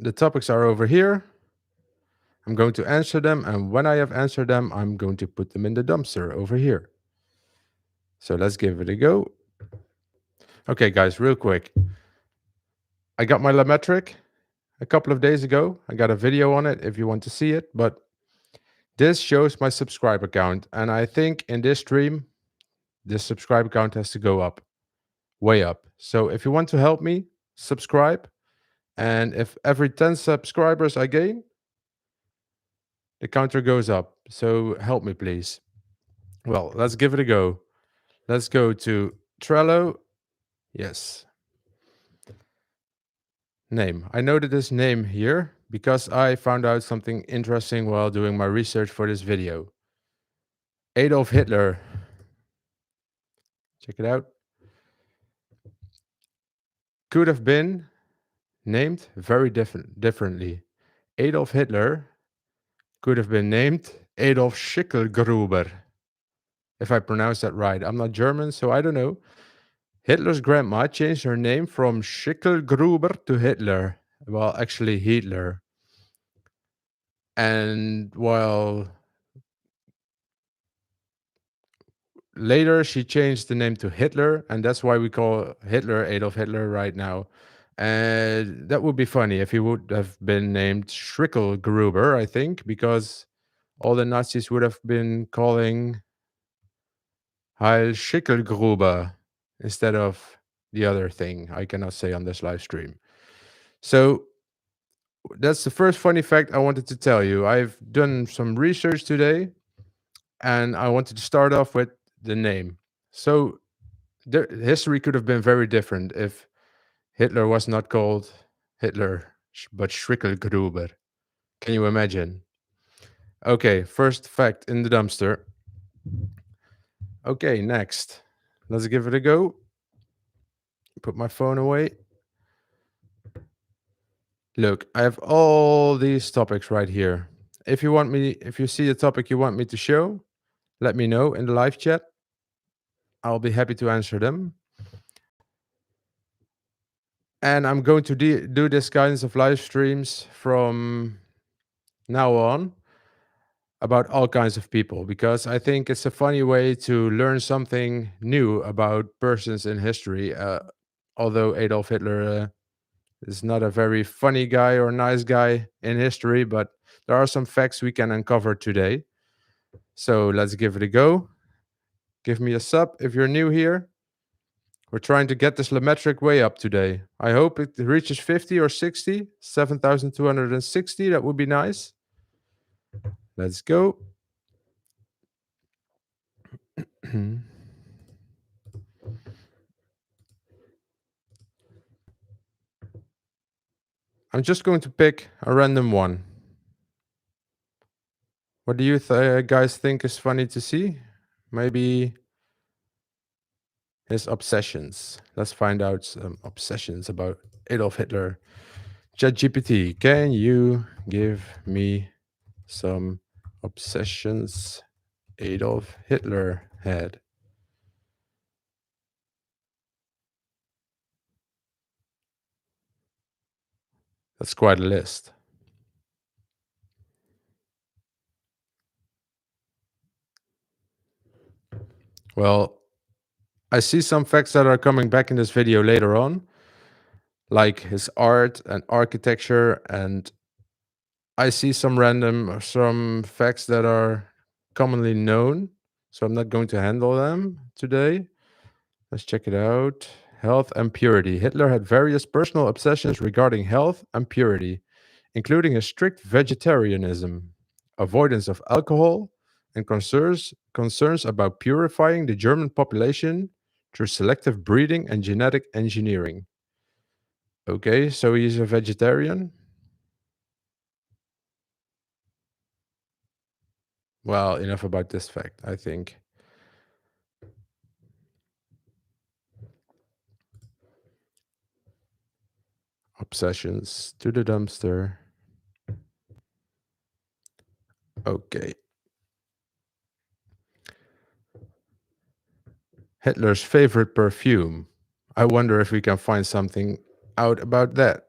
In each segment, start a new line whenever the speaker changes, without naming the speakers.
the topics are over here. I'm going to answer them, and when I have answered them, I'm going to put them in the dumpster over here. So let's give it a go. Okay, guys, real quick. I got my Lametric a couple of days ago. I got a video on it if you want to see it, but this shows my subscriber count, and I think in this stream, this subscriber count has to go up, way up. So if you want to help me, subscribe, and if every 10 subscribers I gain, the counter goes up. So help me, please. Well, let's give it a go. Let's go to Trello. Yes. Name. I noted this name here because I found out something interesting while doing my research for this video. Adolf Hitler. Check it out. Could have been named very differently. Adolf Hitler could have been named Adolf Schicklgruber. If I pronounce that right. I'm not German, so I don't know. Hitler's grandma changed her name from Schicklgruber to Hitler. Well, actually Hitler. And while later she changed the name to Hitler, and that's why we call Hitler Adolf Hitler right now. And that would be funny if he would have been named Schicklgruber, I think, because all the Nazis would have been calling Heil Schicklgruber instead of the other thing I cannot say on this live stream. So that's the first funny fact I wanted to tell you. I've done some research today, and I wanted to start off with the name. So history could have been very different if Hitler was not called Hitler, but Schicklgruber. Can you imagine? Okay, first fact in the dumpster. Okay, next. Let's give it a go. Put my phone away. Look, I have all these topics right here. If you see a topic you want me to show, let me know in the live chat. I'll be happy to answer them. And I'm going to do this kinds of live streams from now on about all kinds of people, because I think it's a funny way to learn something new about persons in history. Although Adolf Hitler is not a very funny guy or nice guy in history, but there are some facts we can uncover today. So let's give it a go. Give me a sub if you're new here. We're trying to get this Lametric way up today. I hope it reaches 50 or 60, 7,260. That would be nice. Let's go. I'm just going to pick a random one. What do you guys think is funny to see? Maybe his obsessions. Let's find out some obsessions about Adolf Hitler. ChatGPT, can you give me some obsessions Adolf Hitler had? That's quite a list. Well, I see some facts that are coming back in this video later on, like his art and architecture, and I see some facts that are commonly known, so I'm not going to handle them today. Let's check it out. Health and purity. Hitler had various personal obsessions regarding health and purity, including a strict vegetarianism, avoidance of alcohol, and concerns about purifying the German population through selective breeding and genetic engineering. Okay, so he's a vegetarian. Well, enough about this fact, I think. Obsessions to the dumpster. Okay. Hitler's favorite perfume. I wonder if we can find something out about that.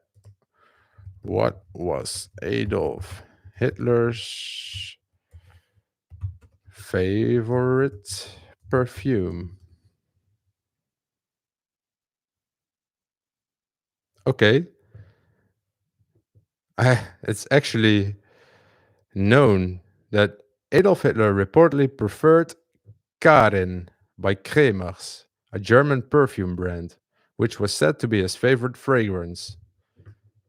What was Adolf Hitler's favorite perfume? Okay, it's actually known that Adolf Hitler reportedly preferred Karin by Kremers, a German perfume brand, which was said to be his favorite fragrance.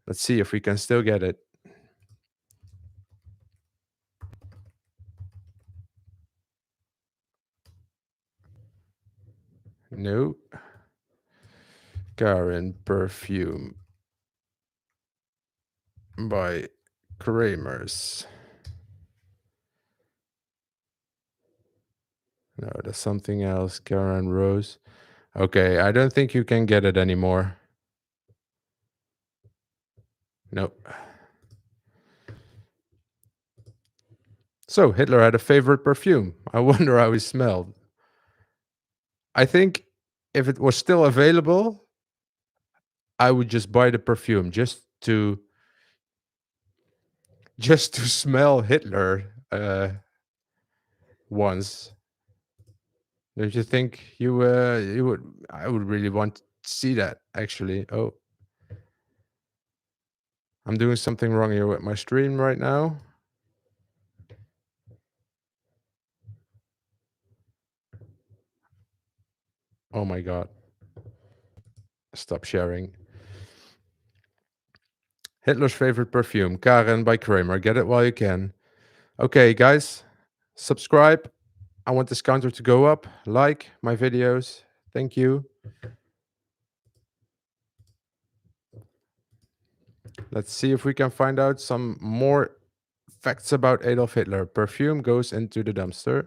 Let's see if we can still get it. No, Karin perfume by Kremers. No, there's something else. Karen Rose. Okay, I don't think you can get it anymore. Nope. So Hitler had a favorite perfume. I wonder how he smelled. I think if it was still available, I would just buy the perfume just to smell Hitler once. Don't you think you would? I would really want to see that actually. Oh, I'm doing something wrong here with my stream right now. Oh my god. Stop sharing. Hitler's favorite perfume, Karen by Kramer. Get it while you can. Okay, guys, subscribe. I want this counter to go up. Like my videos. Thank you. Let's see if we can find out some more facts about Adolf Hitler. Perfume goes into the dumpster.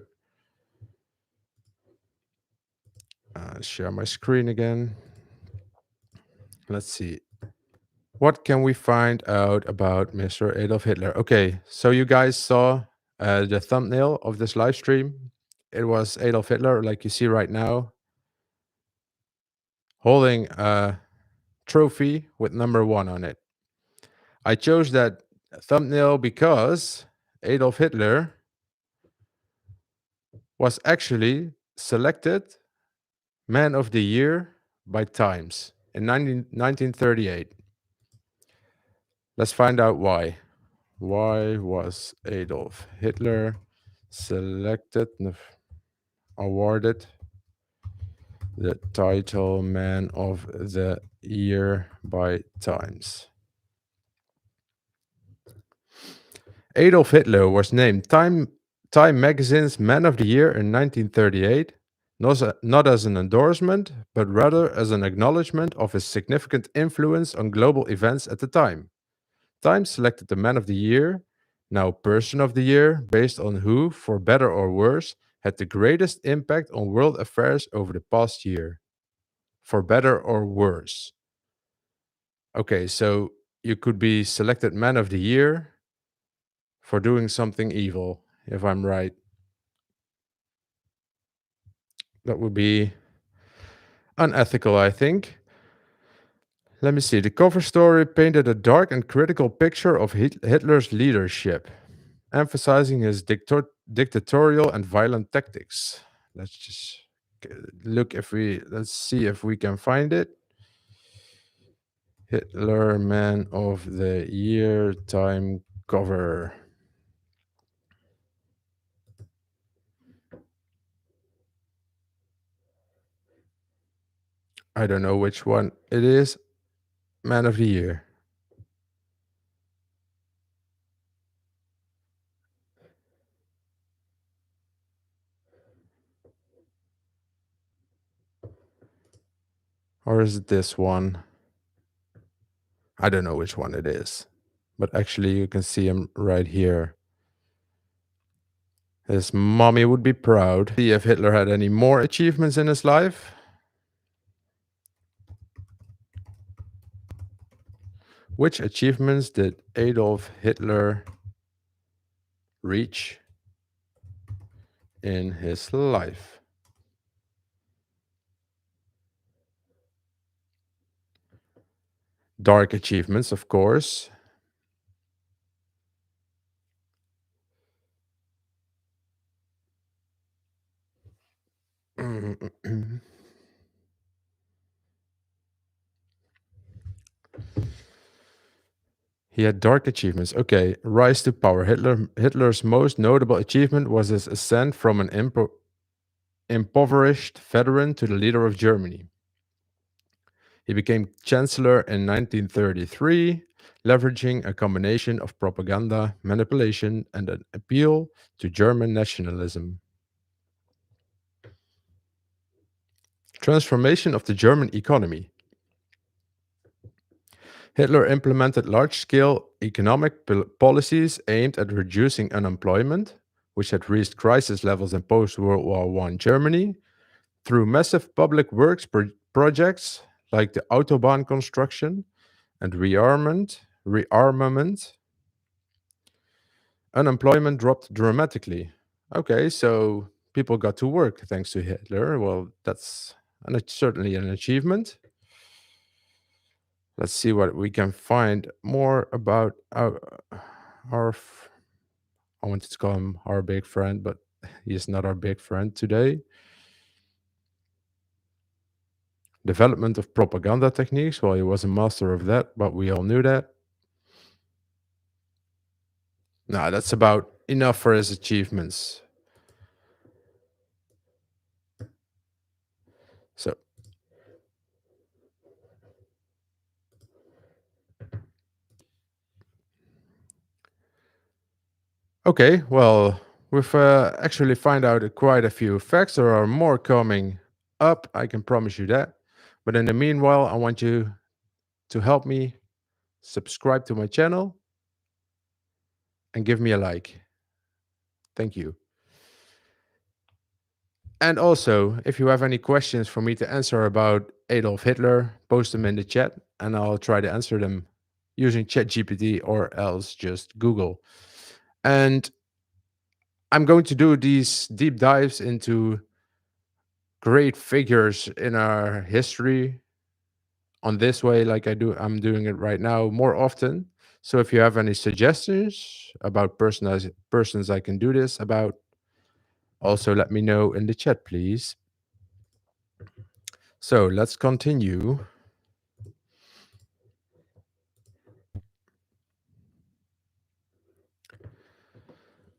Share my screen again. Let's see. What can we find out about Mr. Adolf Hitler? Okay, so you guys saw the thumbnail of this live stream. It was Adolf Hitler, like you see right now, holding a trophy with number 1 on it. I chose that thumbnail because Adolf Hitler was actually selected Man of the Year by Times in 1938. Let's find out why. Why was Adolf Hitler selected, awarded the title Man of the Year by Times? Adolf Hitler was named Time magazine's Man of the Year in 1938, not as an endorsement, but rather as an acknowledgement of his significant influence on global events at the time. Time selected the Man of the Year, now Person of the Year, based on who, for better or worse, had the greatest impact on world affairs over the past year. For better or worse. Okay, so you could be selected Man of the Year for doing something evil, if I'm right. That would be unethical, I think. Let me see. The cover story painted a dark and critical picture of Hitler's leadership, emphasizing his dictatorial and violent tactics. Let's just let's see if we can find it. Hitler Man of the Year Time cover. I don't know which one it is. Man of the Year. Or is it this one? I don't know which one it is. But actually, you can see him right here. His mommy would be proud. See if Hitler had any more achievements in his life. Which achievements did Adolf Hitler reach in his life? Dark achievements, of course. He had dark achievements. Okay, rise to power. Hitler's most notable achievement was his ascent from an impoverished veteran to the leader of Germany. He became chancellor in 1933, leveraging a combination of propaganda, manipulation, and an appeal to German nationalism. Transformation of the German economy. Hitler implemented large scale economic policies aimed at reducing unemployment, which had reached crisis levels in post World War I Germany, through massive public works projects like the Autobahn construction and rearmament. Unemployment dropped dramatically. Okay, so people got to work thanks to Hitler. Well, that's certainly an achievement. Let's see what we can find more about our I wanted to call him our big friend, but he's not our big friend today. Development of propaganda techniques. Well, he was a master of that, but we all knew that. No, that's about enough for his achievements. So, okay, well, we've actually found out quite a few facts. There are more coming up, I can promise you that. But in the meanwhile, I want you to help me subscribe to my channel and give me a like. Thank you. And also, if you have any questions for me to answer about Adolf Hitler, post them in the chat and I'll try to answer them using ChatGPT or else just Google. And I'm going to do these deep dives into great figures in our history on this way, like I'm doing it right now more often. So if you have any suggestions about persons I can do this about, also let me know in the chat, please. So let's continue.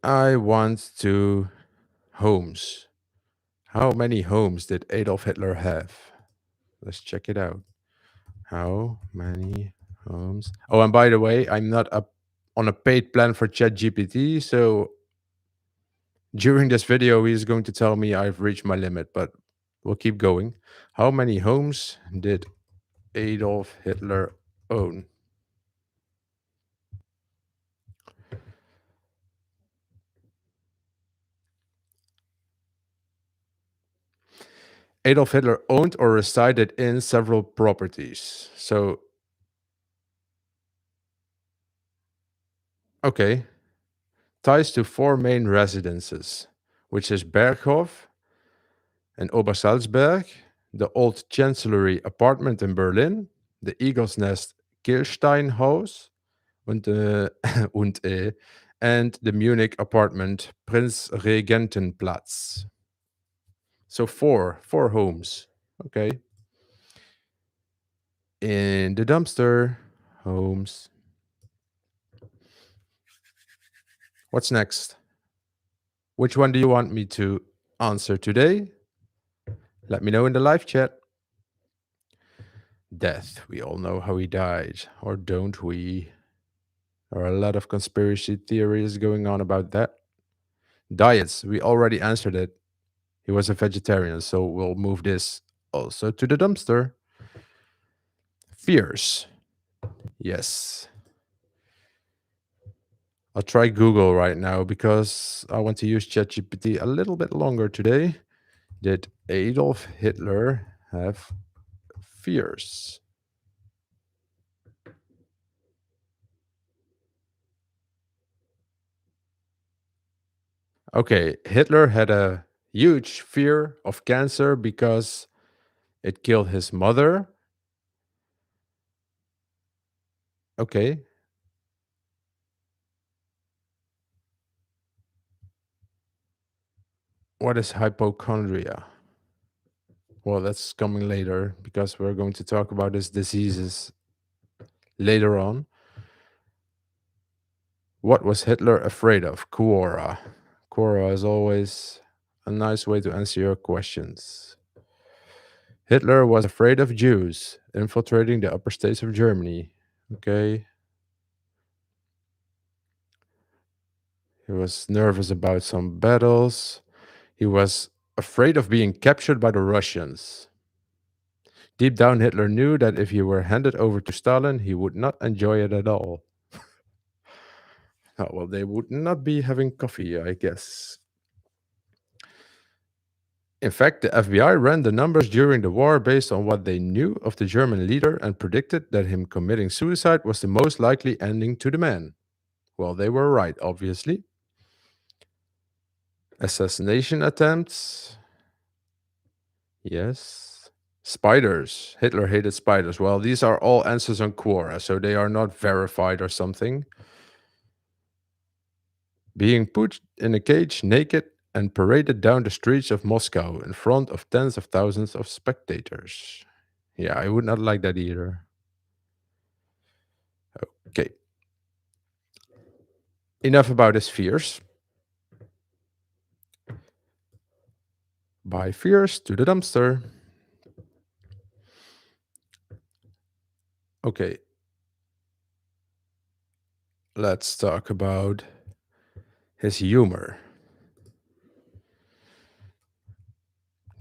I want to homes. How many homes did Adolf Hitler have? Let's check it out. How many homes? Oh, and by the way, I'm not up on a paid plan for ChatGPT, so during this video, he's going to tell me I've reached my limit, but we'll keep going. How many homes did Adolf Hitler own? Adolf Hitler owned or resided in several properties. So, okay, ties to four main residences, which is Berghof and Obersalzberg, the Old Chancellery apartment in Berlin, the Eagle's Nest Kirsteinhaus, und, und, and the Munich apartment Prinzregentenplatz. So four homes. Okay. In the dumpster, homes. What's next? Which one do you want me to answer today? Let me know in the live chat. Death. We all know how he died, or don't we? There are a lot of conspiracy theories going on about that. Diets. We already answered it. He was a vegetarian, so we'll move this also to the dumpster. Fears. Yes. I'll try Google right now because I want to use ChatGPT a little bit longer today. Did Adolf Hitler have fears? Okay, Hitler had a huge fear of cancer because it killed his mother. Okay. What is hypochondria? Well, that's coming later because we're going to talk about his diseases later on. What was Hitler afraid of? Quora. Quora is always a nice way to answer your questions. Hitler was afraid of Jews infiltrating the upper states of Germany. Okay. He was nervous about some battles. He was afraid of being captured by the Russians. Deep down, Hitler knew that if he were handed over to Stalin, he would not enjoy it at all. Oh, well, they would not be having coffee, I guess. In fact, the FBI ran the numbers during the war based on what they knew of the German leader and predicted that him committing suicide was the most likely ending to the man. Well, they were right, obviously. Assassination attempts. Yes. Spiders. Hitler hated spiders. Well, these are all answers on Quora, so they are not verified or something. Being put in a cage naked and paraded down the streets of Moscow in front of tens of thousands of spectators. Yeah, I would not like that either. Okay. Enough about his fears. By fears to the dumpster. Okay. Let's talk about his humor.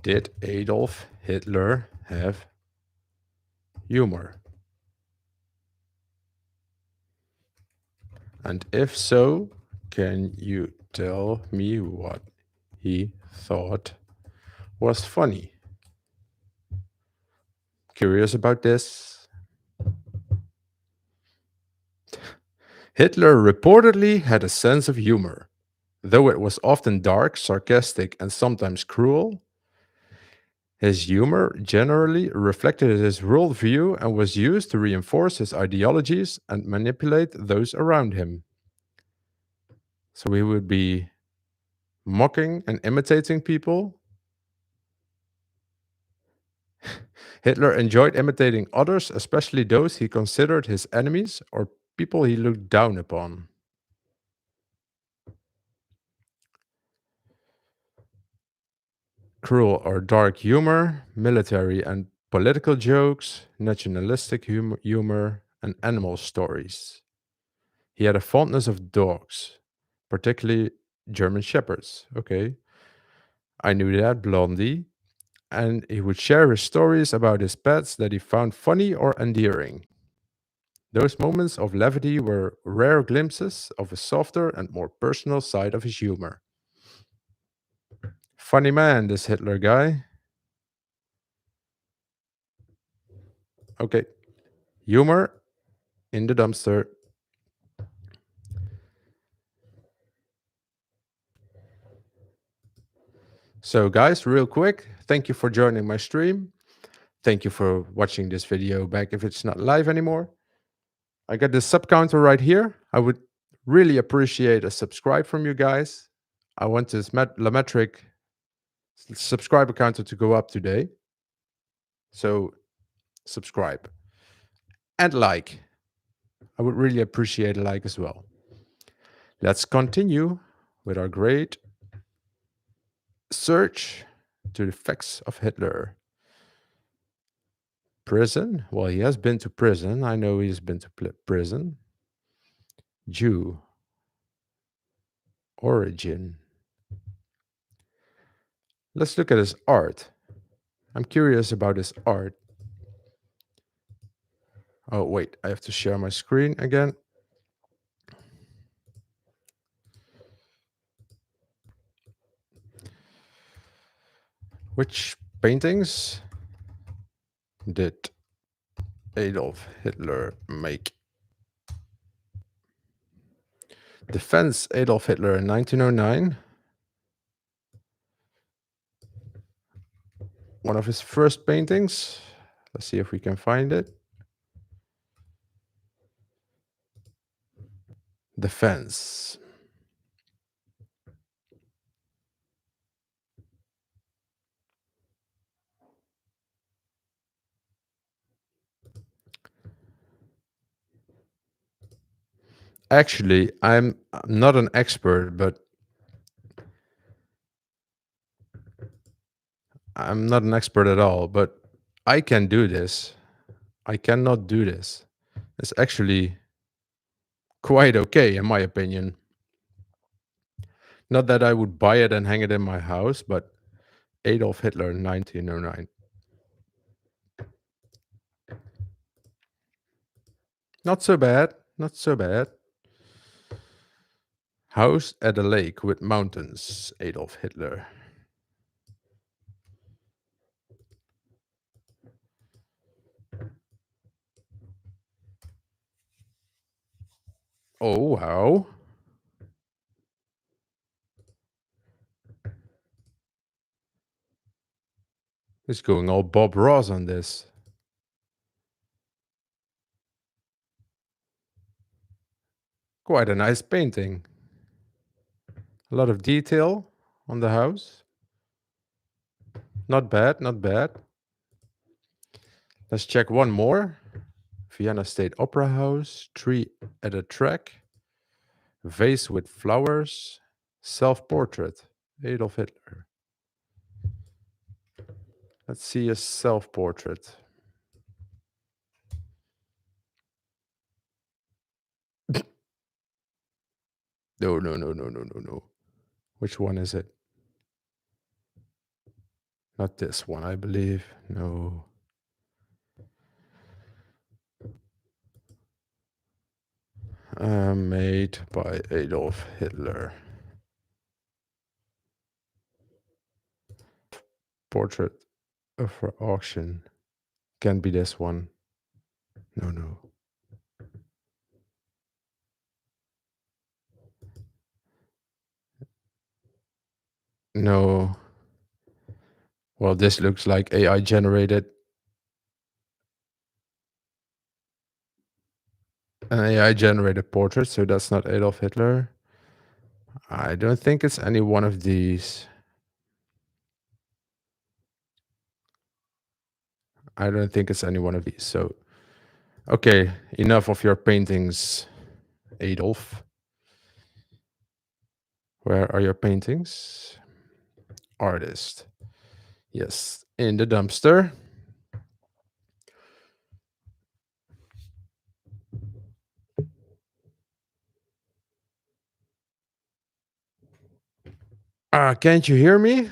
Did Adolf Hitler have humor? And if so, can you tell me what he thought was funny? Curious about this? Hitler reportedly had a sense of humor. Though it was often dark, sarcastic, and sometimes cruel, his humor generally reflected his worldview and was used to reinforce his ideologies and manipulate those around him. So he would be mocking and imitating people. Hitler enjoyed imitating others, especially those he considered his enemies or people he looked down upon. Cruel or dark humor, military and political jokes, nationalistic humor, and animal stories. He had a fondness of dogs, particularly German shepherds. Okay, I knew that, Blondie. And he would share his stories about his pets that he found funny or endearing. Those moments of levity were rare glimpses of a softer and more personal side of his humor. Funny man, this Hitler guy. Okay, humor in the dumpster. So, guys, real quick, thank you for joining my stream. Thank you for watching this video back if it's not live anymore. I got the sub counter right here. I would really appreciate a subscribe from you guys. I want this metric subscriber counter to go up today. So, subscribe and like. I would really appreciate a like as well. Let's continue with our great search to the facts of Hitler. Prison? Well, he has been to prison. I know he's been to prison. Jew. Origin. Let's look at his art. I'm curious about his art. Oh, wait, I have to share my screen again. Which paintings did Adolf Hitler make? Defense Adolf Hitler in 1909. One of his first paintings. Let's see if we can find it. Defense. Actually, I'm not an expert, but I'm not an expert at all, but I can do this. I cannot do this. It's actually quite okay, in my opinion. Not that I would buy it and hang it in my house, but Adolf Hitler 1909. Not so bad. Not so bad. House at a lake with mountains, Adolf Hitler. Oh, wow. He's going all Bob Ross on this. Quite a nice painting. A lot of detail on the house. Not bad, not bad. Let's check one more. Vienna State Opera House, tree at a track, vase with flowers, self-portrait, Adolf Hitler. Let's see a self-portrait. No, no, no, no, no, no, no. Which one is it? Not this one, I believe. No. Made by Adolf Hitler. Portrait for auction. Can be this one. No, no. No. Well, this looks like AI generated. An AI generated portrait, so that's not Adolf Hitler. I don't think it's any one of these. I don't think it's any one of these. So, okay, enough of your paintings, Adolf. Where are your paintings? Artist. Yes, in the dumpster. Can't you hear me?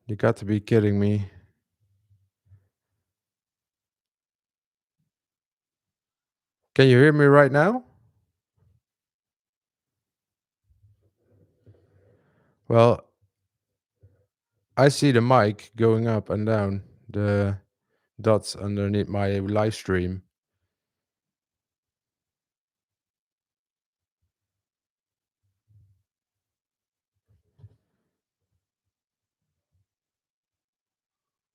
You got to be kidding me. Can you hear me right now? Well, I see the mic going up and down, the dots underneath my live stream.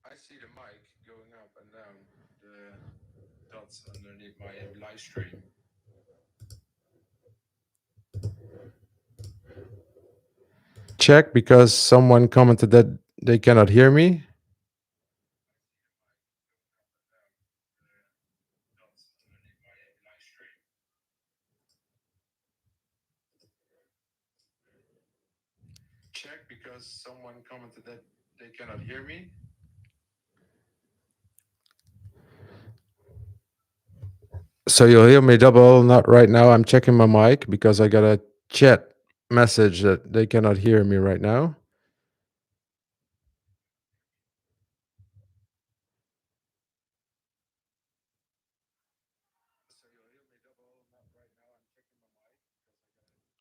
I see the mic going up and down, the dots underneath my live stream. Check because someone commented that they cannot hear me. Check because someone commented that they cannot hear me. So you'll hear me double, not right now. I'm checking my mic because I got a chat message that they cannot hear me right now.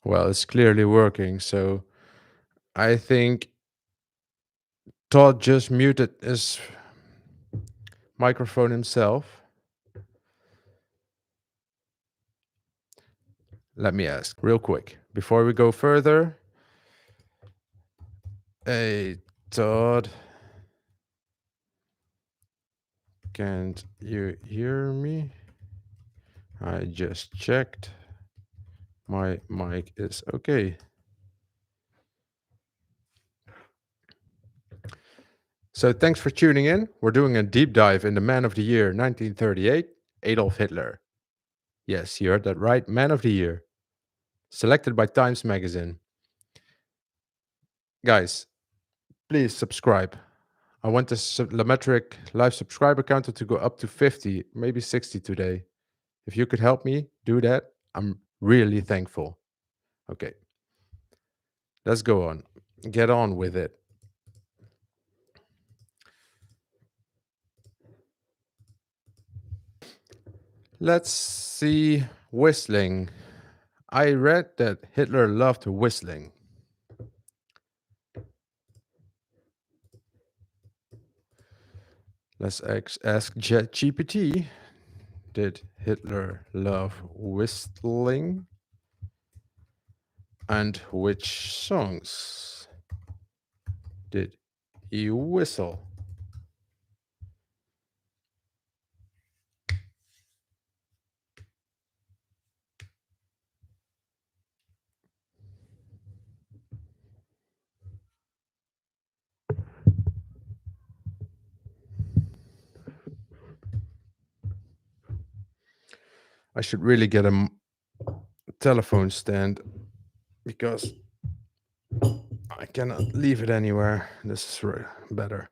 Well, it's clearly working. So I think Todd just muted his microphone himself. Let me ask real quick before we go further. Hey, Todd. Can't you hear me? I just checked. My mic is okay. So thanks for tuning in. We're doing a deep dive in the man of the year 1938, Adolf Hitler. Yes, you heard that right. Man of the year. Selected by Times Magazine. Guys, please subscribe. I want this Lametric live subscriber counter to go up to 50, maybe 60 today. If you could help me do that, I'm really thankful. Okay, let's go on. Get on with it. Let's see. Whistling. I read that Hitler loved whistling. Let's ask ChatGPT. Did Hitler love whistling? And which songs did he whistle? I should really get a telephone stand because I cannot leave it anywhere. This is better.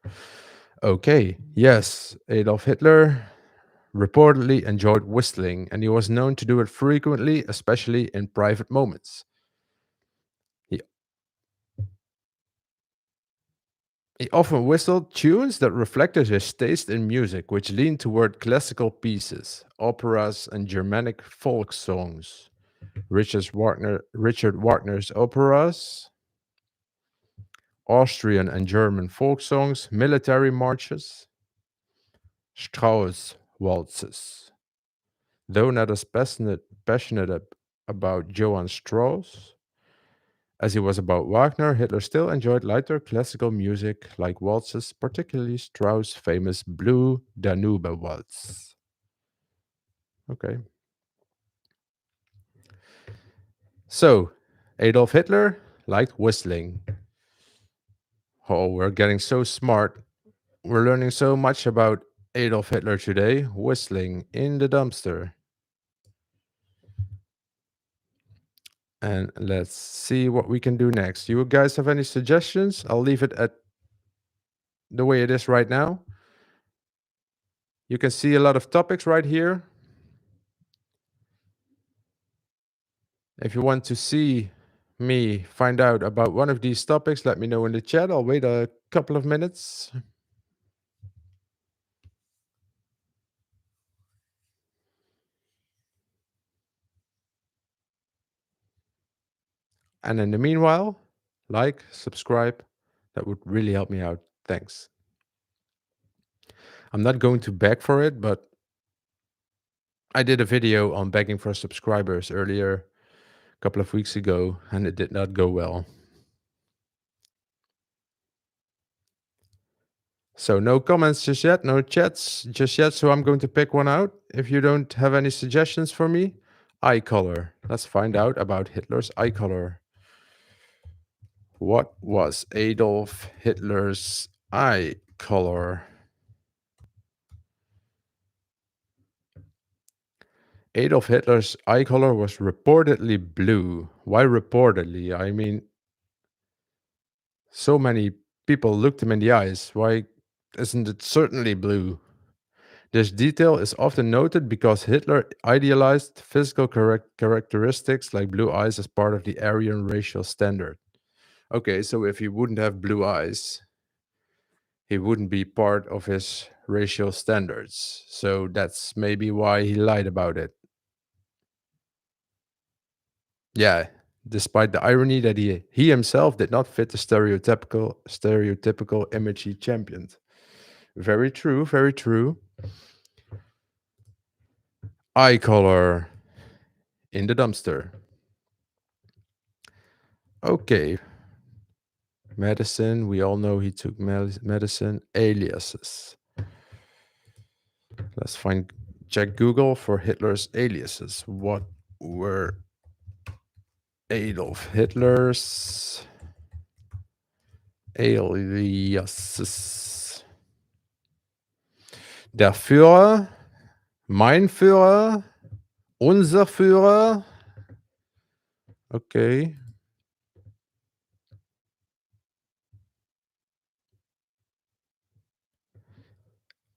Okay, yes, Adolf Hitler reportedly enjoyed whistling, and he was known to do it frequently, especially in private moments. He, he often whistled tunes that reflected his taste in music, which leaned toward classical pieces, operas, and Germanic folk songs. Richard Wagner's operas, Austrian and German folk songs, military marches, Strauss waltzes. Though not as passionate about Johann Strauss as he was about Wagner, Hitler still enjoyed lighter classical music like waltzes, particularly Strauss' famous Blue Danube Waltz. Okay. So, Adolf Hitler liked whistling. Oh, we're getting so smart. We're learning so much about Adolf Hitler today. Whistling in the dumpster. And let's see what we can do next. You guys have any suggestions? I'll leave it at the way it is right now. You can see a lot of topics right here. If you want to see me find out about one of these topics, let me know in the chat. I'll wait a couple of minutes. And in the meanwhile, like, subscribe. That would really help me out. Thanks. I'm not going to beg for it, but I did a video on begging for subscribers earlier, a couple of weeks ago, and it did not go well. So no comments just yet, no chats just yet. So I'm going to pick one out. If you don't have any suggestions for me, eye color. Let's find out about Hitler's eye color. What was Adolf Hitler's eye color? Adolf Hitler's eye color was reportedly blue. Why reportedly? I mean, so many people looked him in the eyes. Why isn't it certainly blue? This detail is often noted because Hitler idealized physical characteristics like blue eyes as part of the Aryan racial standard. Okay, so if he wouldn't have blue eyes, he wouldn't be part of his racial standards. So that's maybe why he lied about it. Yeah, despite the irony that he himself did not fit the stereotypical image he championed. Very true, very true. Eye color in the dumpster. Okay. Medicine, we all know he took medicine. Aliases. Let's check Google for Hitler's aliases. What were Adolf Hitler's aliases? Der Führer, mein Führer, unser Führer. Okay.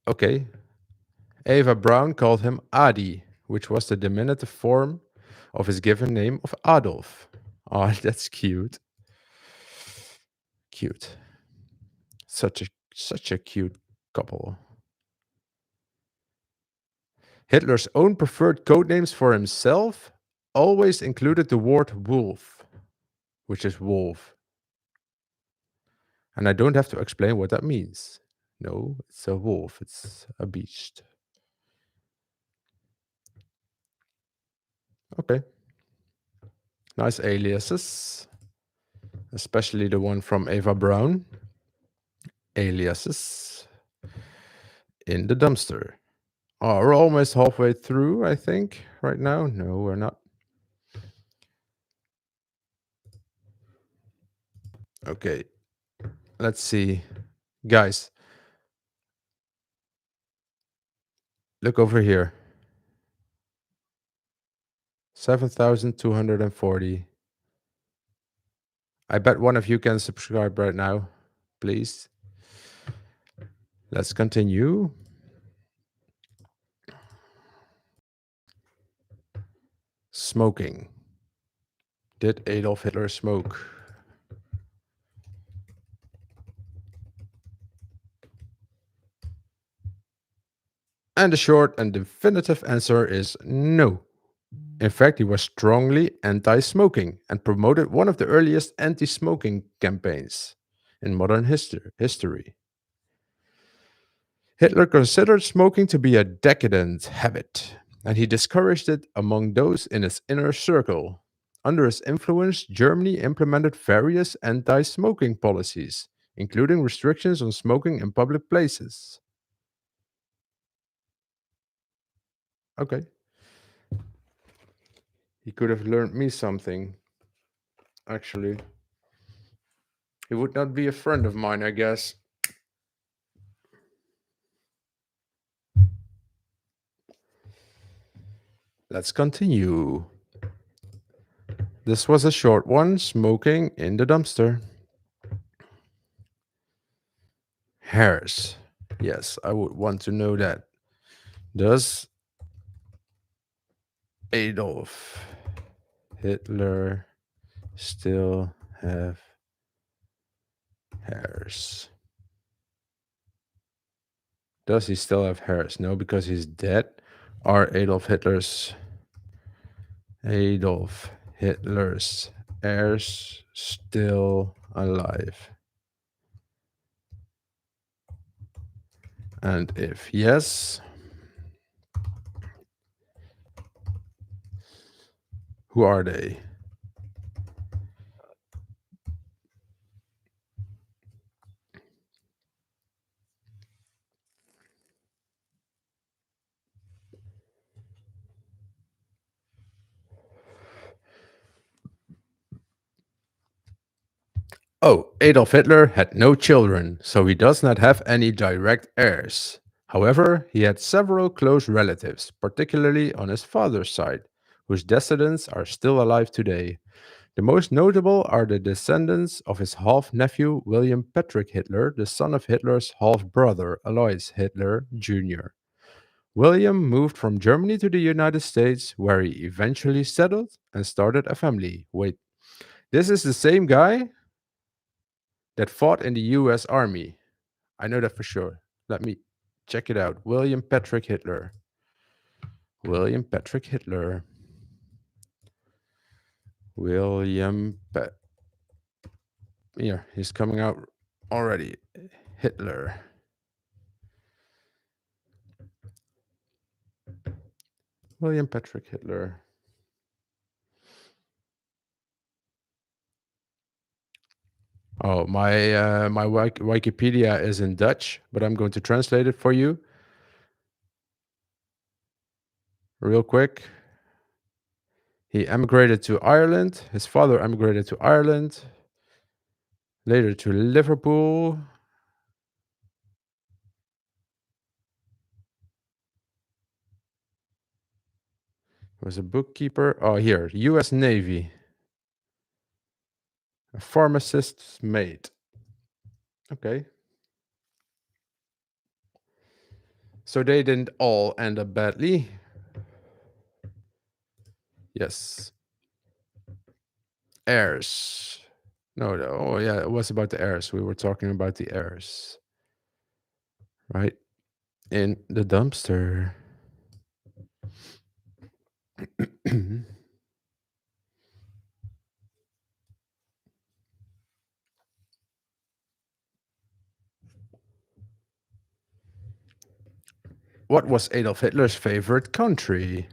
Okay. Eva Braun called him Adi, which was the diminutive form of his given name of Adolf. Oh, that's cute. Cute. Such a cute couple. Hitler's own preferred codenames for himself always included the word wolf, which is wolf. And I don't have to explain what that means. No, it's a wolf, it's a beast. Okay. Nice aliases, especially the one from Eva Braun. Aliases in the dumpster. Oh, we're almost halfway through, I think, right now. No, we're not. Okay, let's see. Guys, look over here. 7,240. I bet one of you can subscribe right now, please. Let's continue. Smoking. Did Adolf Hitler smoke? And the short and definitive answer is no. In fact, he was strongly anti smoking and promoted one of the earliest anti smoking campaigns in modern history. Hitler considered smoking to be a decadent habit, and he discouraged it among those in his inner circle. Under his influence, Germany implemented various anti smoking policies, including restrictions on smoking in public places. Okay, he could have learned me something, actually. He would not be a friend of mine, I guess. Let's continue. This was a short one, smoking in the dumpster. Hairs. Yes, I would want to know that. Does Adolf Hitler still have hairs? Does he still have hairs? No, because he's dead. Are Adolf Hitler's heirs still alive? And if yes, who are they? Oh, Adolf Hitler had no children, so he does not have any direct heirs. However, he had several close relatives, particularly on his father's side, whose descendants are still alive today. The most notable are the descendants of his half nephew William Patrick Hitler, the son of Hitler's half brother Alois Hitler Jr. William moved from Germany to the United States, where he eventually settled and started a family. Wait, this is the same guy that fought in the US Army. I know that for sure. Let me check it out. William Patrick Hitler. William Patrick Hitler. William Pat. Yeah, he's coming out already. Hitler. William Patrick Hitler. Oh, my Wikipedia is in Dutch, but I'm going to translate it for you real quick. He emigrated to Ireland. His father emigrated to Ireland, later to Liverpool. Was a bookkeeper. Oh, here, U.S. Navy, a pharmacist's mate. Okay, so they didn't all end up badly. Yes, heirs. No, no. Oh, yeah, it was about the heirs. We were talking about the heirs, right? In the dumpster. What was Adolf Hitler's favorite country?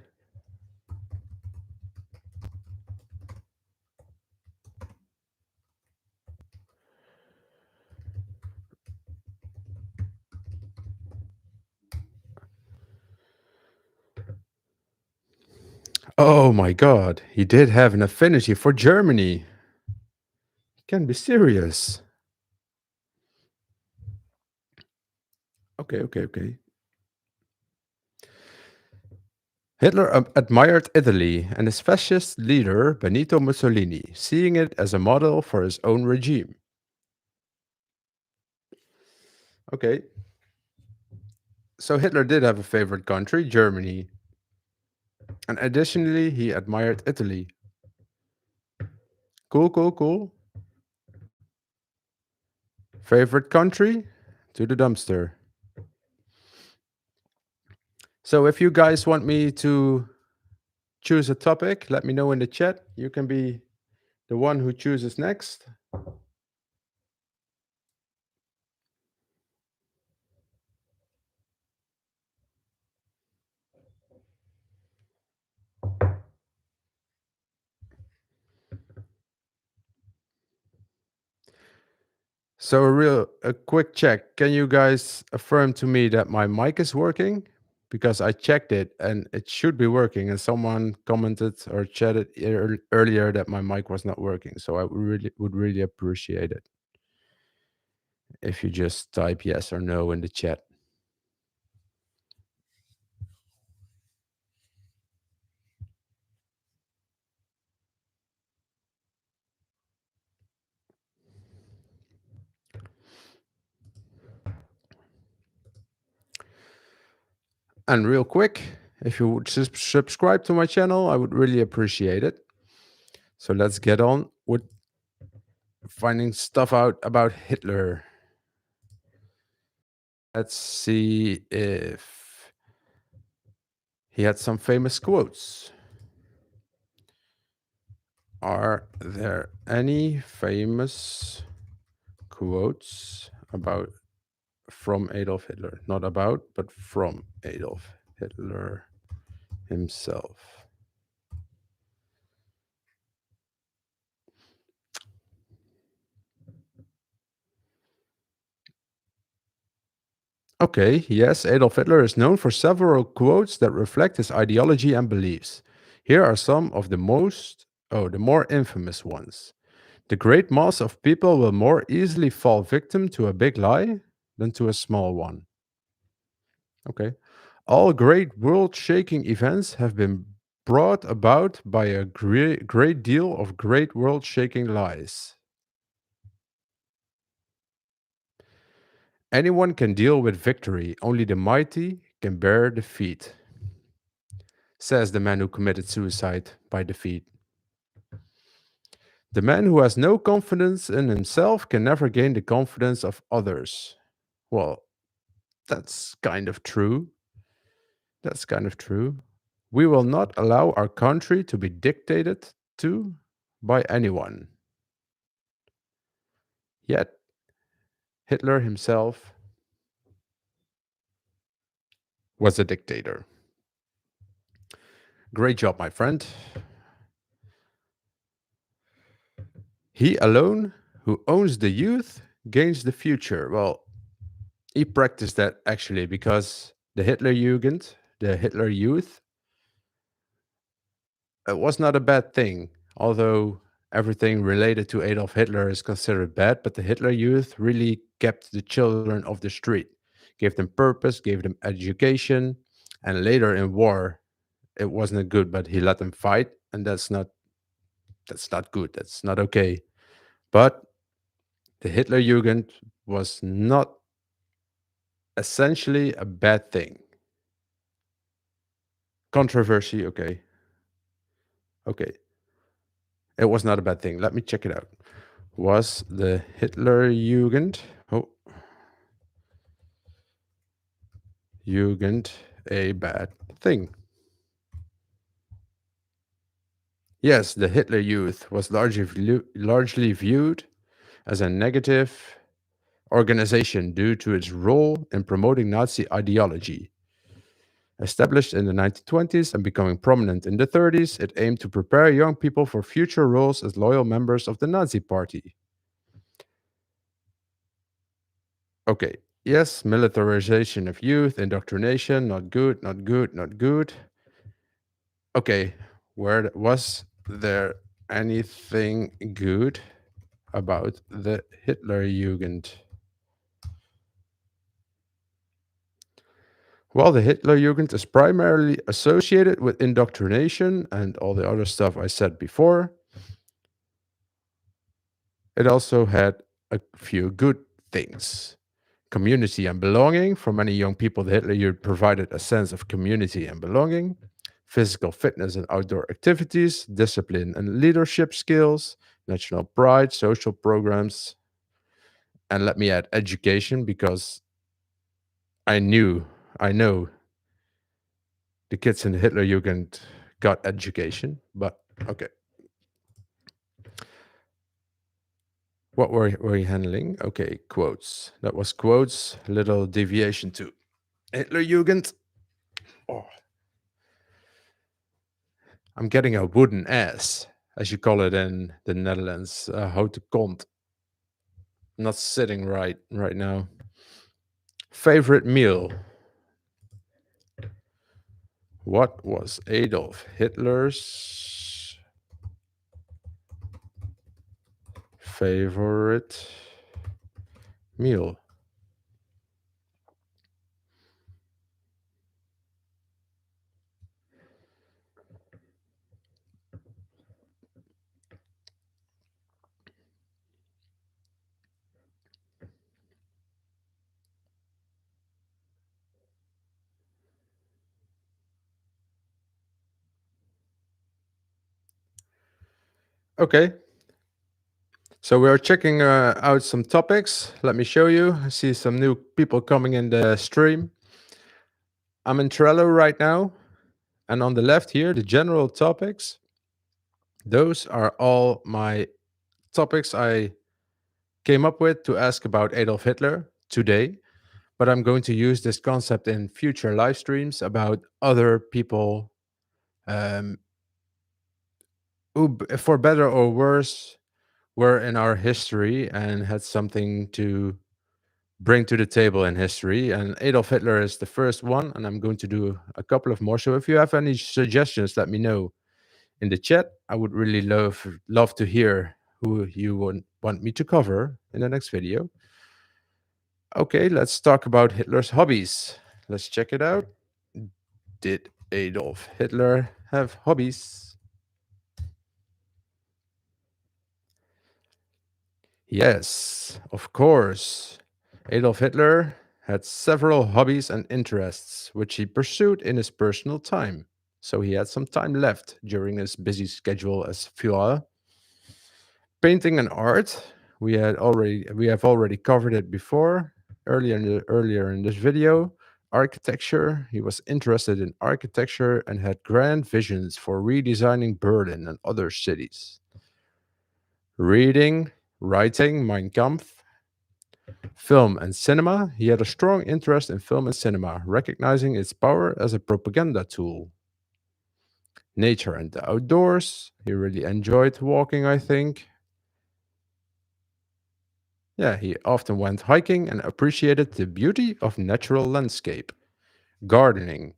Oh my god, he did have an affinity for Germany. Can be serious. Okay, okay, okay. Hitler admired Italy and his fascist leader Benito Mussolini, seeing it as a model for his own regime. Okay, so Hitler did have a favorite country, Germany, and additionally, he admired Italy. Cool, cool, cool. Favorite country? To the dumpster. So if you guys want me to choose a topic, let me know in the chat. You can be the one who chooses next. So a quick check. Can you guys affirm to me that my mic is working? Because I checked it and it should be working. And someone commented or chatted earlier that my mic was not working. So I would really appreciate it if you just type yes or no in the chat. And real quick, if you would subscribe to my channel, I would really appreciate it. So let's get on with finding stuff out about Hitler. Let's see if he had some famous quotes. Are there any famous quotes about from Adolf Hitler? Not about, but from Adolf Hitler himself. Okay, yes, Adolf Hitler is known for several quotes that reflect his ideology and beliefs. Here are some of the more infamous ones. The great mass of people will more easily fall victim to a big lie than to a small one. Okay. All great world shaking events have been brought about by a great deal of great world shaking lies. Anyone can deal with victory, only the mighty can bear defeat, says the man who committed suicide by defeat. The man who has no confidence in himself can never gain the confidence of others. Well, that's kind of true. That's kind of true. We will not allow our country to be dictated to by anyone. Yet, Hitler himself was a dictator. Great job, my friend. He alone who owns the youth gains the future. Well, he practiced that actually because the Hitler Jugend, the Hitler Youth, it was not a bad thing. Although everything related to Adolf Hitler is considered bad, but the Hitler Youth really kept the children off the street, gave them purpose, gave them education, and later in war, it wasn't good, but he let them fight, and that's not good. That's not okay. But the Hitler Jugend was not essentially a bad thing. Controversy, okay. Okay. It was not a bad thing. Let me check it out. Was the Hitler Jugend a bad thing? Yes, the Hitler Youth was largely viewed as a negative organization due to its role in promoting Nazi ideology. Established in the 1920s and becoming prominent in the 30s, it aimed to prepare young people for future roles as loyal members of the Nazi Party. Okay, yes, militarization of youth, indoctrination, not good, not good, not good. Okay, was there anything good about the Hitler Jugend? Well, the Hitler Jugend is primarily associated with indoctrination and all the other stuff I said before. It also had a few good things. Community and belonging. For many young people, the Hitler Youth provided a sense of community and belonging. Physical fitness and outdoor activities, discipline and leadership skills, national pride, social programs, and let me add education because I knew, I know the kids in the Hitler Jugend got education, but okay. What were you handling? Okay, quotes. That was quotes, little deviation to Hitler Jugend. Oh, I'm getting a wooden ass, as you call it in the Netherlands. How to kont. Not sitting right now. Favorite meal. What was Adolf Hitler's favorite meal? Okay, so we are checking out some topics. Let me show you. I see some new people coming in the stream. I'm in Trello right now. And on the left here, the general topics. Those are all my topics I came up with to ask about Adolf Hitler today. But I'm going to use this concept in future live streams about other people um, who, for better or worse, were in our history and had something to bring to the table in history. And Adolf Hitler is the first one, and I'm going to do a couple of more. So if you have any suggestions, let me know in the chat. I would really love to hear who you would want me to cover in the next video. Okay, let's talk about Hitler's hobbies. Let's check it out. Did Adolf Hitler have hobbies? Yes, of course. Adolf Hitler had several hobbies and interests which he pursued in his personal time. So he had some time left during his busy schedule as Fuhrer. Painting and art, we have already covered it before earlier in this video. Architecture, he was interested in architecture and had grand visions for redesigning Berlin and other cities. Reading, writing, Mein Kampf, film and cinema. He had a strong interest in film and cinema, recognizing its power as a propaganda tool. Nature and the outdoors. He really enjoyed walking, I think. Yeah, he often went hiking and appreciated the beauty of natural landscape. Gardening.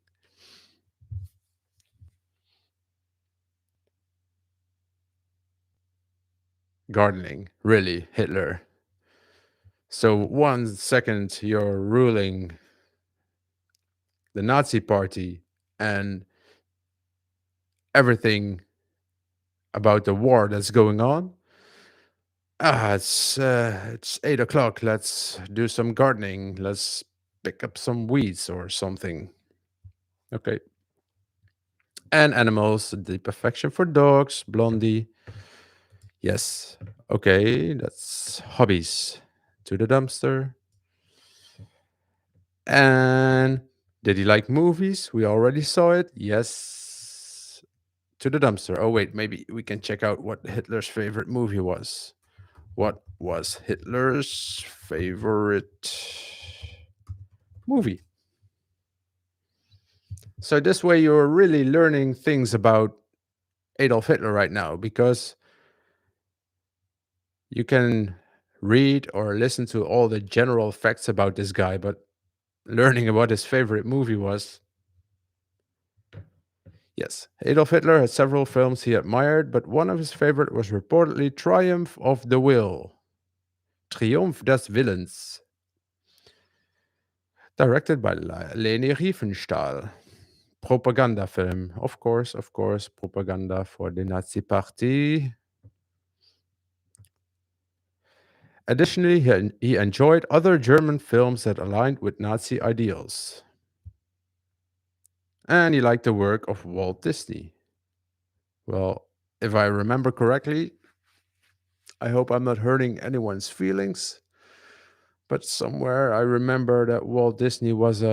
Gardening. Really, Hitler. So, one second you're ruling the Nazi party and everything about the war that's going on. It's 8 o'clock. Let's do some gardening. Let's pick up some weeds or something. Okay. And animals, a deep affection for dogs, Blondie. Yes. Okay, that's hobbies. To the dumpster. And did he like movies? We already saw it. Yes. To the dumpster. Oh, wait, maybe we can check out what Hitler's favorite movie was. What was Hitler's favorite movie? So, this way, you're really learning things about Adolf Hitler right now because you can read or listen to all the general facts about this guy, but learning what his favorite movie was. Yes, Adolf Hitler had several films he admired, but one of his favorite was reportedly Triumph of the Will, Triumph des Willens, directed by Leni Riefenstahl. Propaganda film, of course, propaganda for the Nazi Party. Additionally, he enjoyed other German films that aligned with Nazi ideals. And he liked the work of Walt Disney. Well, if I remember correctly, I hope I'm not hurting anyone's feelings, but somewhere I remember that Walt Disney was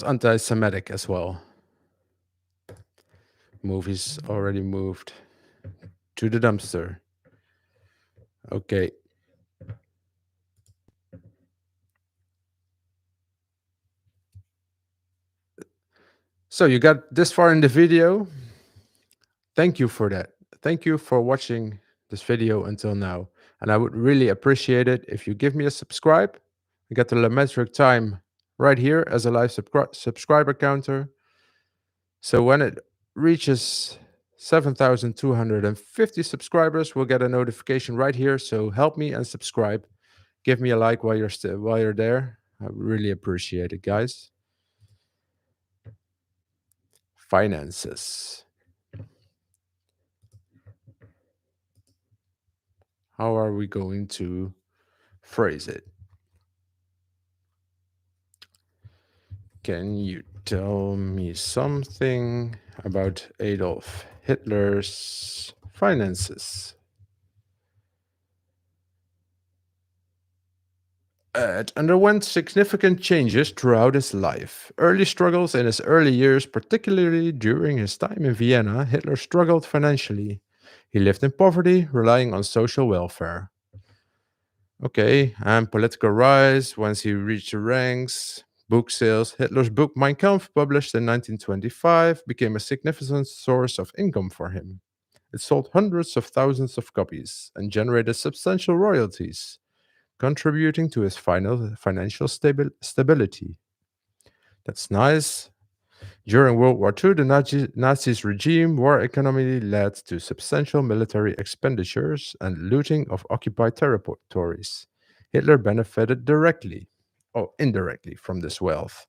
anti-Semitic as well. Movies already moved to the dumpster. Okay. So you got this far in the video. Thank you for that. Thank you for watching this video until now. And I would really appreciate it if you give me a subscribe. You got the Lemetric time right here as a live subscriber counter. So when it reaches 7,250 subscribers, we'll get a notification right here. So help me and subscribe. Give me a like while you're there. I really appreciate it, guys. Finances. How are we going to phrase it? Can you tell me something about Adolf Hitler's finances? It underwent significant changes throughout his life. Early struggles in his early years, particularly during his time in Vienna, Hitler struggled financially. He lived in poverty, relying on social welfare. Okay, and political rise once he reached the ranks. Book sales. Hitler's book Mein Kampf, published in 1925, became a significant source of income for him. It sold hundreds of thousands of copies and generated substantial royalties, contributing to his financial stability. That's nice. During World War II, the Nazis' regime war economy led to substantial military expenditures and looting of occupied territories. Hitler benefited directly or indirectly from this wealth.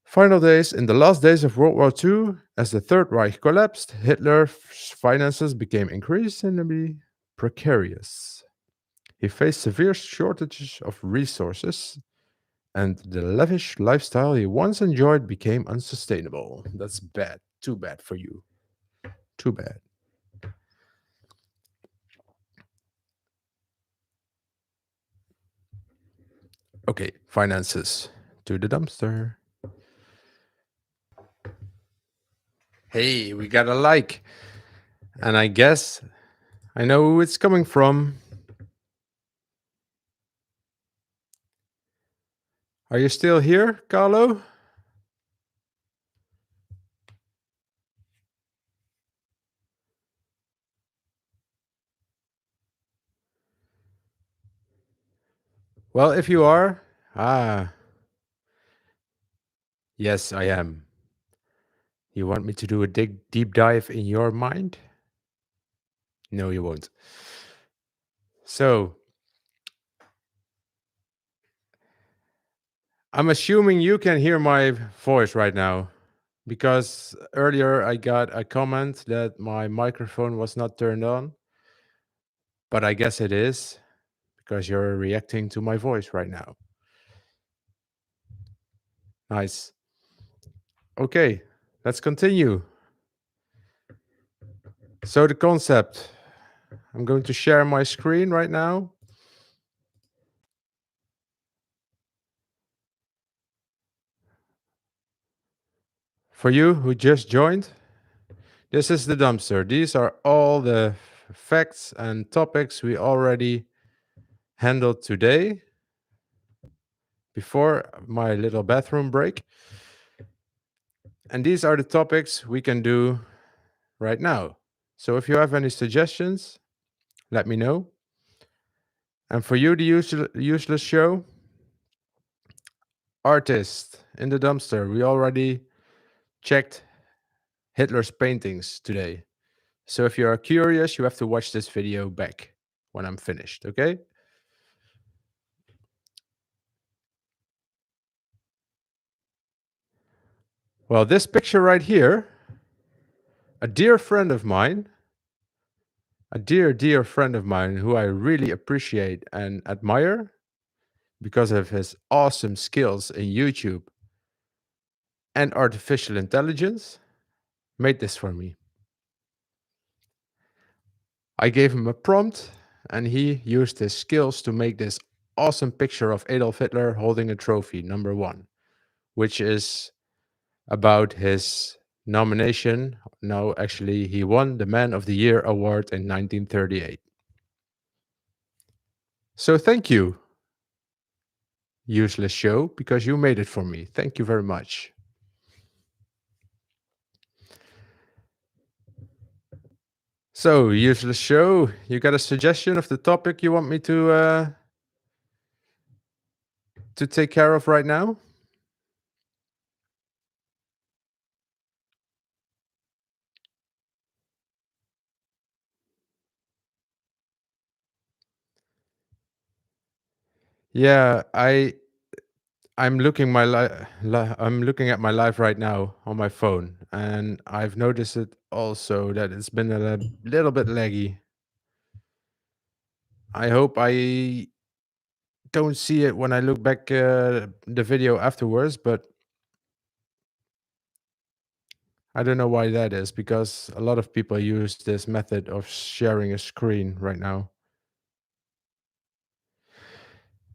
Final days. In the last days of World War II, as the Third Reich collapsed, Hitler's finances became increasingly precarious. He faced severe shortages of resources, and the lavish lifestyle he once enjoyed became unsustainable. That's bad. Too bad for you. Too bad. Okay, finances. To the dumpster. Hey, we got a like. And I guess I know who it's coming from. Are you still here, Carlo? Well, if you are, yes, I am. You want me to do a deep dive in your mind? No, you won't. So, I'm assuming you can hear my voice right now because earlier I got a comment that my microphone was not turned on, but I guess it is because you're reacting to my voice right now. Nice. Okay, let's continue. So, the concept, I'm going to share my screen right now. For you who just joined, this is the dumpster. These are all the facts and topics we already handled today before my little bathroom break. And these are the topics we can do right now. So if you have any suggestions, let me know. And for you, the useless show, artist in the dumpster. We already checked Hitler's paintings today. So if you are curious, you have to watch this video back when I'm finished, okay? Well, this picture right here, a dear friend of mine, a dear friend of mine who I really appreciate and admire because of his awesome skills in YouTube and artificial intelligence, made this for me. I gave him a prompt and he used his skills to make this awesome picture of Adolf Hitler holding a trophy, number one, which is about his nomination. No, actually, he won the Man of the Year award in 1938. So thank you, useless show, because you made it for me. Thank you very much. So, useless show, you got a suggestion of the topic you want me to take care of right now? Yeah, I'm looking at my life right now on my phone, and I've noticed it also that it's been a little bit laggy. I hope I don't see it when I look back the video afterwards, but I don't know why that is because a lot of people use this method of sharing a screen right now.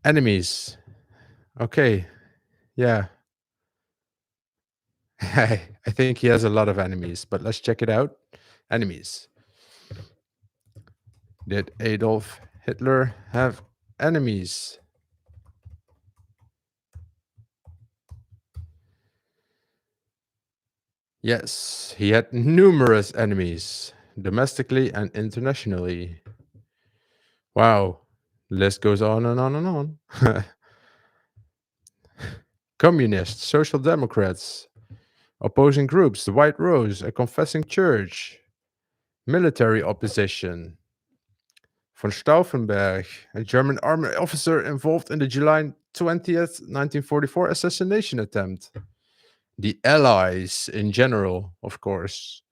Enemies. Okay. Yeah. I think he has a lot of enemies, but let's check it out. Enemies. Did Adolf Hitler have enemies? Yes, he had numerous enemies, domestically and internationally. Wow. List goes on and on and on. Communists, Social Democrats, opposing groups, the White Rose, a confessing church, military opposition. Von Stauffenberg, a German army officer involved in the July 20th, 1944 assassination attempt. The Allies in general, of course.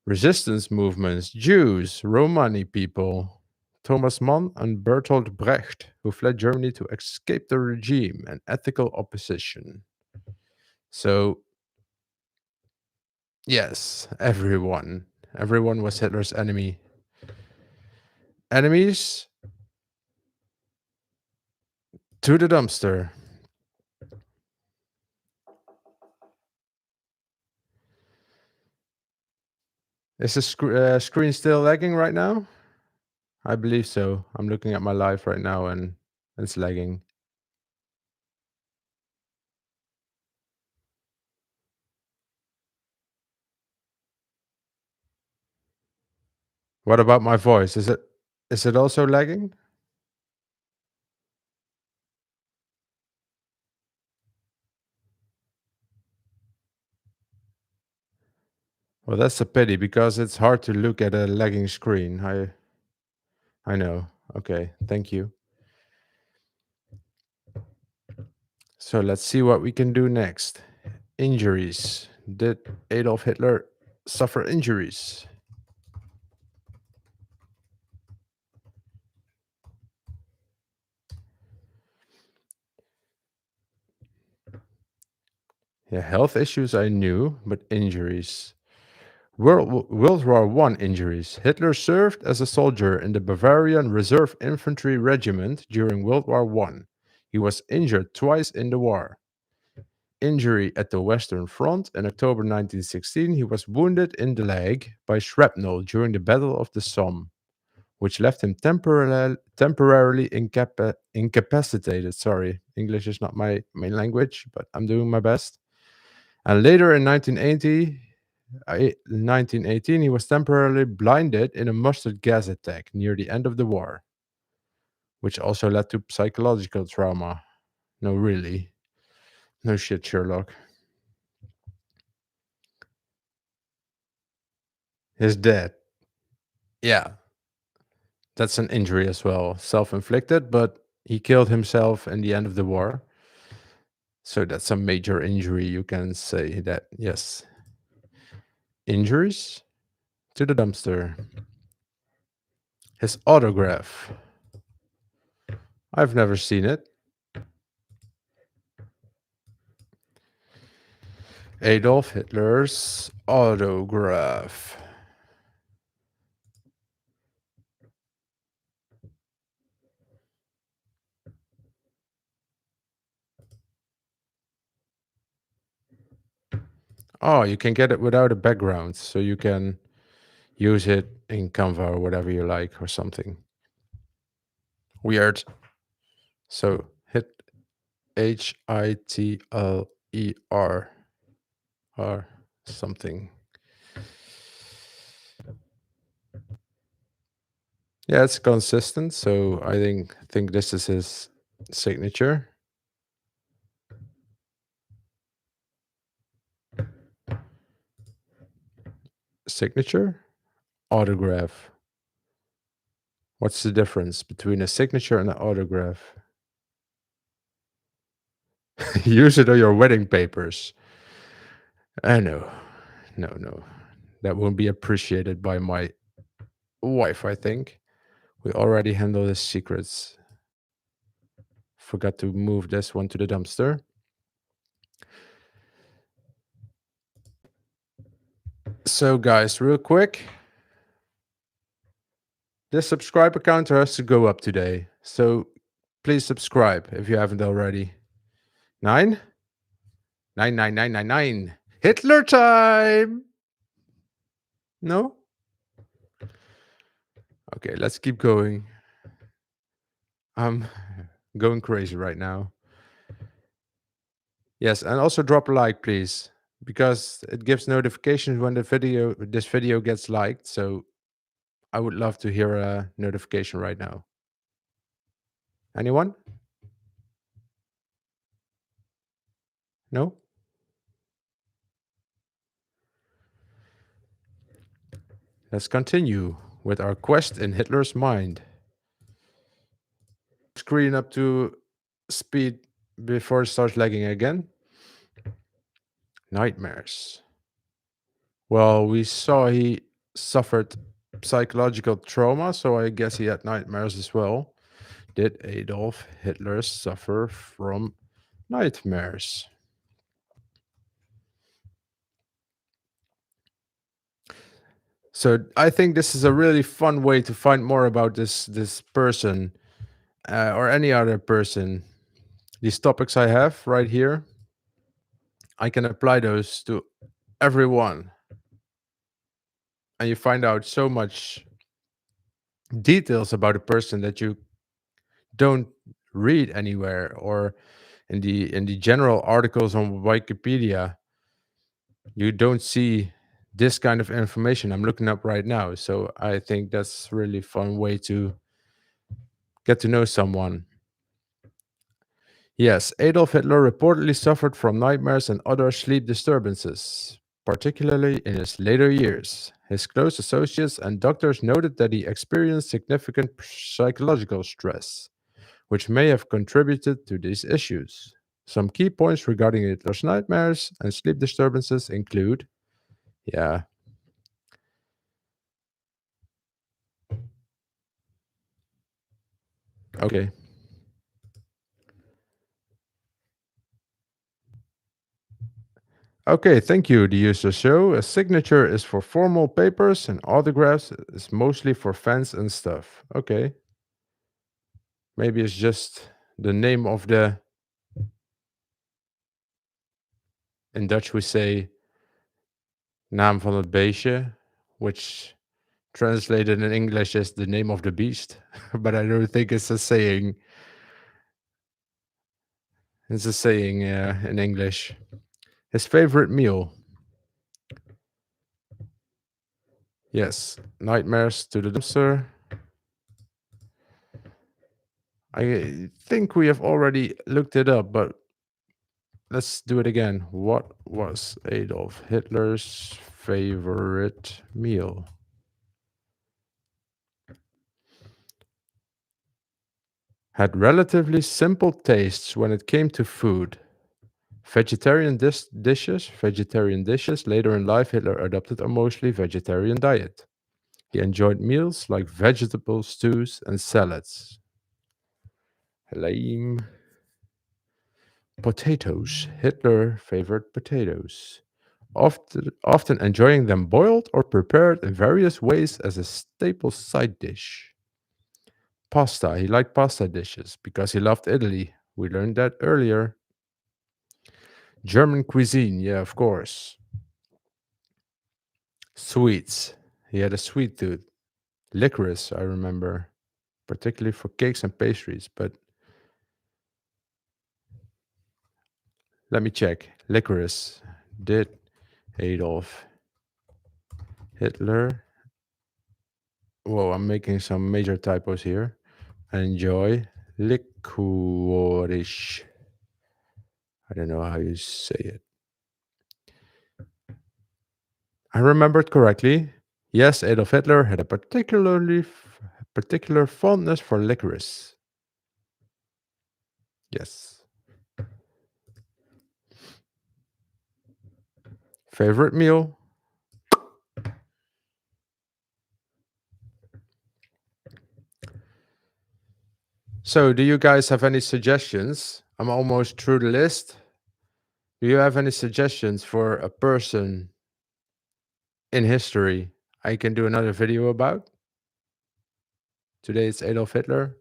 Resistance movements, Jews, Romani people. Thomas Mann and Bertolt Brecht, who fled Germany to escape the regime, and ethical opposition. So, yes, everyone. Everyone was Hitler's enemy. Enemies to the dumpster. Is the screen still lagging right now? I believe so. I'm looking at my live right now and it's lagging. What about my voice? Is it also lagging? Well, that's a pity because it's hard to look at a lagging screen. I know. Okay, thank you. So let's see what we can do next. Injuries. Did Adolf Hitler suffer injuries? Yeah, health issues I knew, but injuries. World War One injuries. Hitler served as a soldier in the Bavarian Reserve Infantry Regiment during World War One. He was injured twice in the war. Injury at the Western Front in October 1916, he was wounded in the leg by shrapnel during the Battle of the Somme, which left him temporarily incapacitated. Sorry, English is not my main language, but I'm doing my best. And later in 1918, he was temporarily blinded in a mustard gas attack near the end of the war, which also led to psychological trauma. No, really. No shit, Sherlock. His dead. Yeah, that's an injury as well. Self inflicted, but he killed himself in the end of the war. So that's a major injury. You can say that, yes. Injuries to the dumpster. His autograph. I've never seen it. Adolf Hitler's autograph. Oh, you can get it without a background, so you can use it in Canva or whatever you like or something. Weird. So hit Hitler or something. Yeah, it's consistent. So I think this is his signature. Signature, autograph. What's the difference between a signature and an autograph? Use it on your wedding papers. I know. No, no. That won't be appreciated by my wife, I think. We already handled his secrets. Forgot to move this one to the dumpster. So, guys, real quick, this subscriber counter has to go up today. So, please subscribe if you haven't already. 9? 99999. Hitler time! No? Okay, let's keep going. I'm going crazy right now. Yes, and also drop a like, please, because it gives notifications when this video gets liked. So I would love to hear a notification right now. Anyone? No? Let's continue with our quest in Hitler's mind. Screen up to speed before it starts lagging again. Nightmares. Well, we saw he suffered psychological trauma, so I guess he had nightmares as well. Did Adolf Hitler suffer from nightmares? So I think this is a really fun way to find more about this person or any other person. These topics I have right here, I can apply those to everyone, and you find out so much details about a person that you don't read anywhere or in the general articles on Wikipedia. You don't see this kind of information I'm looking up right now. So I think that's really fun way to get to know someone. Yes, Adolf Hitler reportedly suffered from nightmares and other sleep disturbances, particularly in his later years. His close associates and doctors noted that he experienced significant psychological stress, which may have contributed to these issues. Some key points regarding Hitler's nightmares and sleep disturbances include, yeah, okay. Okay, thank you. The user show. A signature is for formal papers and autographs is mostly for fans and stuff. Okay. Maybe it's just the name of the, in Dutch we say, naam van het beestje, which translated in English is the name of the beast. But I don't think it's a saying. It's a saying in English. His favorite meal. Yes, nightmares to the dumpster. I think we have already looked it up, but let's do it again. What was Adolf Hitler's favorite meal? Had relatively simple tastes when it came to food. Vegetarian dishes. Later in life, Hitler adopted a mostly vegetarian diet. He enjoyed meals like vegetable stews and salads. Lame. Potatoes. Hitler favored potatoes, often enjoying them boiled or prepared in various ways as a staple side dish. Pasta. He liked pasta dishes because he loved Italy. We learned that earlier. German cuisine. Yeah, of course. Sweets. He had a sweet tooth. Licorice, I remember, particularly for cakes and pastries. But let me check. Licorice. Did Adolf Hitler? Whoa, I'm making some major typos here. Enjoy licorice. I don't know how you say it. I remembered correctly. Yes, Adolf Hitler had a particular fondness for licorice. Yes. Favorite meal? So, do you guys have any suggestions? I'm almost through the list. Do you have any suggestions for a person in history I can do another video about? Today it's Adolf Hitler.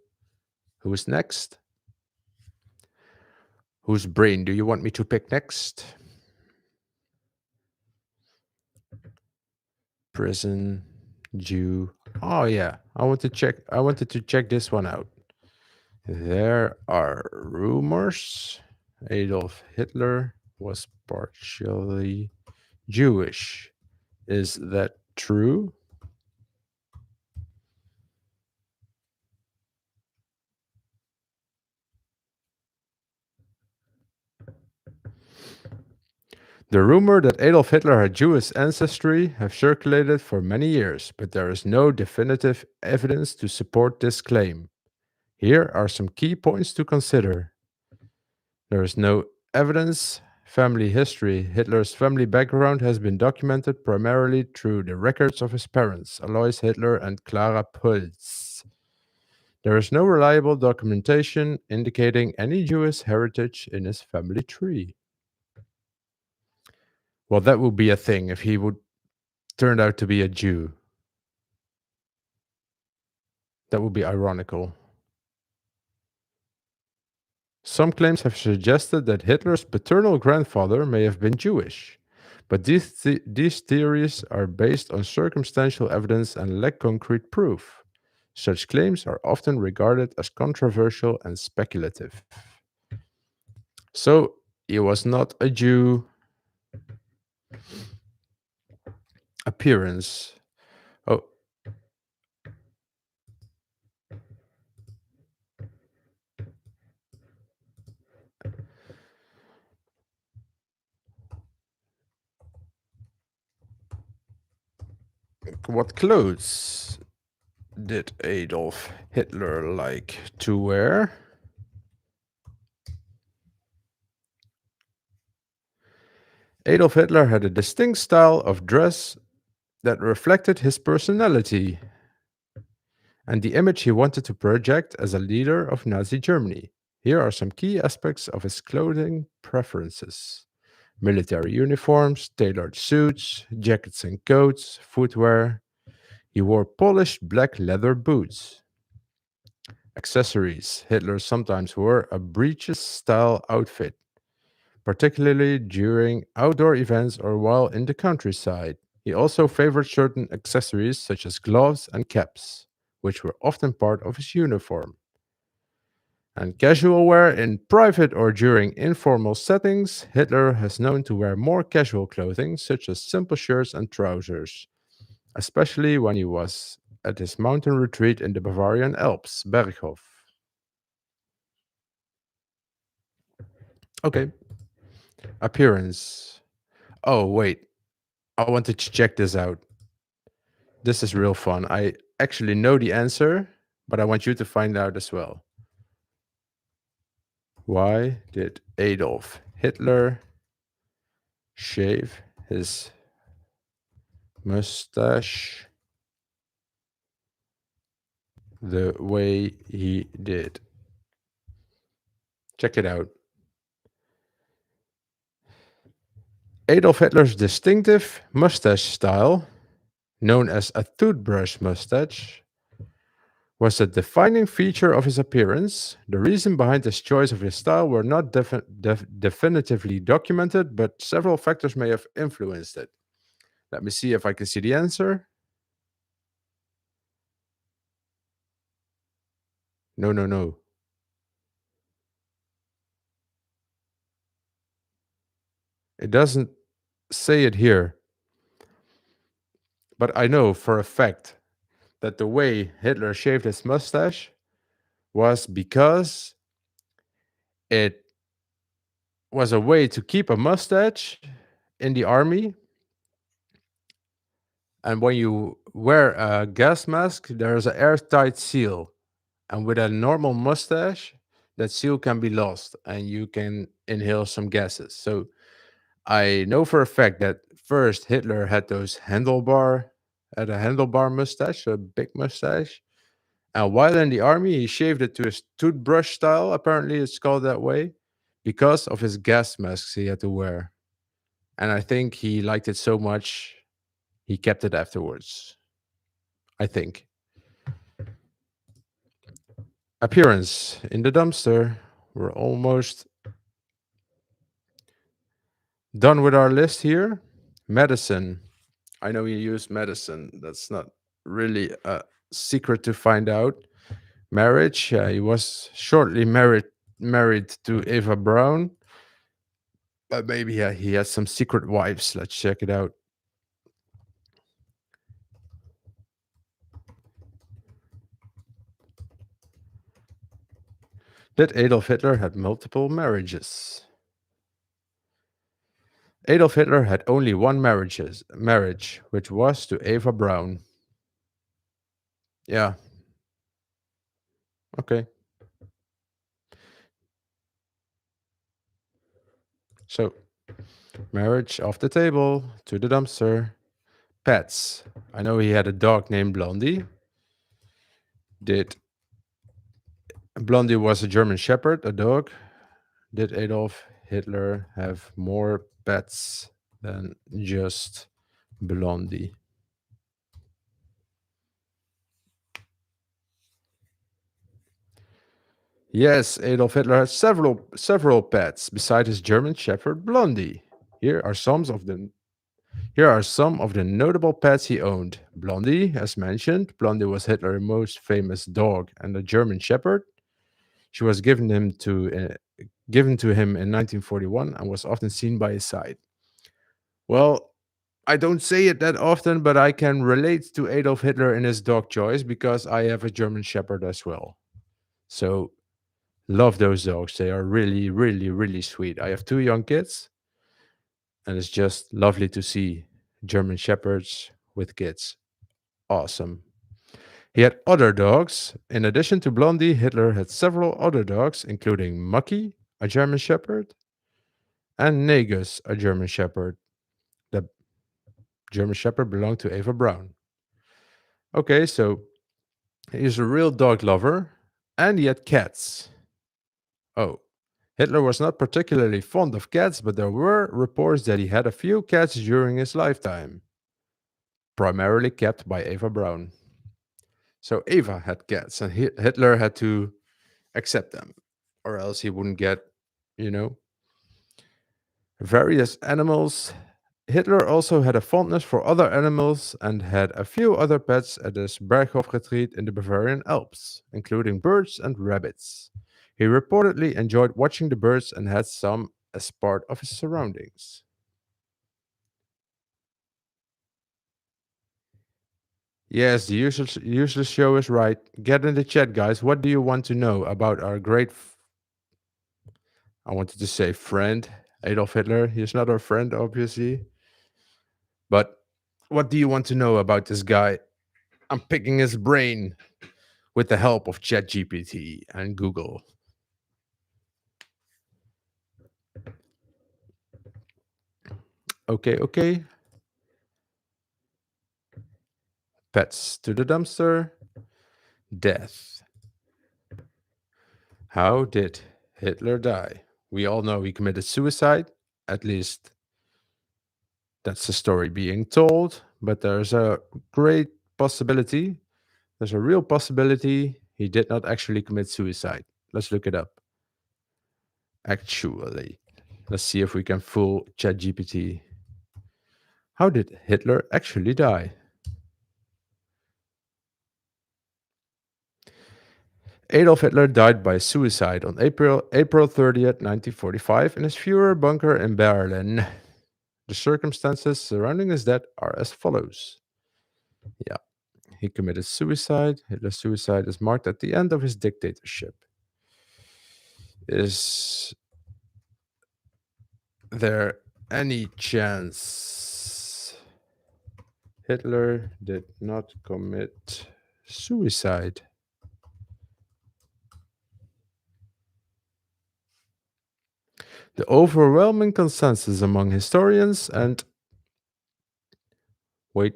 Who's next? Whose brain do you want me to pick next? Prison, Jew. Oh yeah, I wanted to check this one out. There are rumors Adolf Hitler was partially Jewish. Is that true? The rumor that Adolf Hitler had Jewish ancestry have circulated for many years, but there is no definitive evidence to support this claim. Here are some key points to consider. There is no evidence. Family history. Hitler's family background has been documented primarily through the records of his parents, Alois Hitler and Clara Pultz. There is no reliable documentation indicating any Jewish heritage in his family tree. Well, that would be a thing if he would turn out to be a Jew. That would be ironical. Some claims have suggested that Hitler's paternal grandfather may have been Jewish, but these theories are based on circumstantial evidence and lack concrete proof. Such claims are often regarded as controversial and speculative. So, he was not a Jew. Appearance. Oh, what clothes did Adolf Hitler like to wear? Adolf Hitler had a distinct style of dress that reflected his personality and the image he wanted to project as a leader of Nazi Germany. Here are some key aspects of his clothing preferences: military uniforms, tailored suits, jackets and coats, footwear. He wore polished black leather boots. Accessories: Hitler sometimes wore a breeches style outfit, particularly during outdoor events or while in the countryside. He also favored certain accessories such as gloves and caps, which were often part of his uniform. And casual wear in private or during informal settings, Hitler has known to wear more casual clothing, such as simple shirts and trousers, especially when he was at his mountain retreat in the Bavarian Alps, Berghof. Okay, appearance. Oh, wait, I wanted to check this out. This is real fun. I actually know the answer, but I want you to find out as well. Why did Adolf Hitler shave his mustache the way he did? Check it out. Adolf Hitler's distinctive mustache style, known as a toothbrush mustache, was a defining feature of his appearance. The reason behind his choice of his style were not definitively documented, but several factors may have influenced it. Let me see if I can see the answer. No, no, no. It doesn't say it here, but I know for a fact that the way Hitler shaved his mustache was because it was a way to keep a mustache in the army. And when you wear a gas mask, there's an airtight seal. And with a normal mustache, that seal can be lost and you can inhale some gases. So I know for a fact that first Hitler had a handlebar mustache, a big mustache. And while in the army, he shaved it to his toothbrush style. Apparently, it's called that way because of his gas masks he had to wear. And I think he liked it so much, he kept it afterwards. I think. Appearance in the dumpster. We're almost done with our list here. Medicine. I know you use medicine. That's not really a secret to find out. Marriage. He was shortly married to Eva Braun, but maybe he has some secret wives. Let's check it out. Did Adolf Hitler had multiple marriages? Adolf Hitler had only one marriage, which was to Eva Braun. Yeah, okay. So, marriage off the table, to the dumpster. Pets. I know he had a dog named Blondie. Did Blondie was a German Shepherd, a dog? Did Adolf Hitler have more pets than just Blondie? Yes, Adolf Hitler had several pets beside his German Shepherd Blondie. Here are some of the Here are some of the notable pets he owned. Blondie, as mentioned, Blondie was Hitler's most famous dog and a German Shepherd. She was given to him in 1941 and was often seen by his side. Well, I don't say it that often, but I can relate to Adolf Hitler in his dog choice because I have a German Shepherd as well. So, love those dogs. They are really, really, really sweet. I have two young kids, and it's just lovely to see German Shepherds with kids. Awesome. He had other dogs. In addition to Blondie, Hitler had several other dogs, including Mucky, a German Shepherd, and Negus, a German Shepherd. German Shepherd belonged to Eva Braun. Okay, so he's a real dog lover, and he had cats. Oh, Hitler was not particularly fond of cats, but there were reports that he had a few cats during his lifetime, primarily kept by Eva Braun. So Eva had cats, and Hitler had to accept them, or else he wouldn't get, you know, various animals. Hitler also had a fondness for other animals and had a few other pets at his Berghof retreat in the Bavarian Alps, including birds and rabbits. He reportedly enjoyed watching the birds and had some as part of his surroundings. Yes, the useless show is right. Get in the chat, guys. What do you want to know about our I wanted to say friend, Adolf Hitler? He's not our friend, obviously. But what do you want to know about this guy? I'm picking his brain with the help of ChatGPT and Google. Okay, okay. Pets to the dumpster. Death. How did Hitler die? We all know he committed suicide. At least that's the story being told. But there's a great possibility. There's a real possibility he did not actually commit suicide. Let's look it up. Actually, let's see if we can fool ChatGPT. How did Hitler actually die? Adolf Hitler died by suicide on April 30th, 1945, in his Fuhrer bunker in Berlin. The circumstances surrounding his death are as follows. Yeah, he committed suicide. Hitler's suicide is marked at the end of his dictatorship. Is there any chance Hitler did not commit suicide? The overwhelming consensus among historians and wait,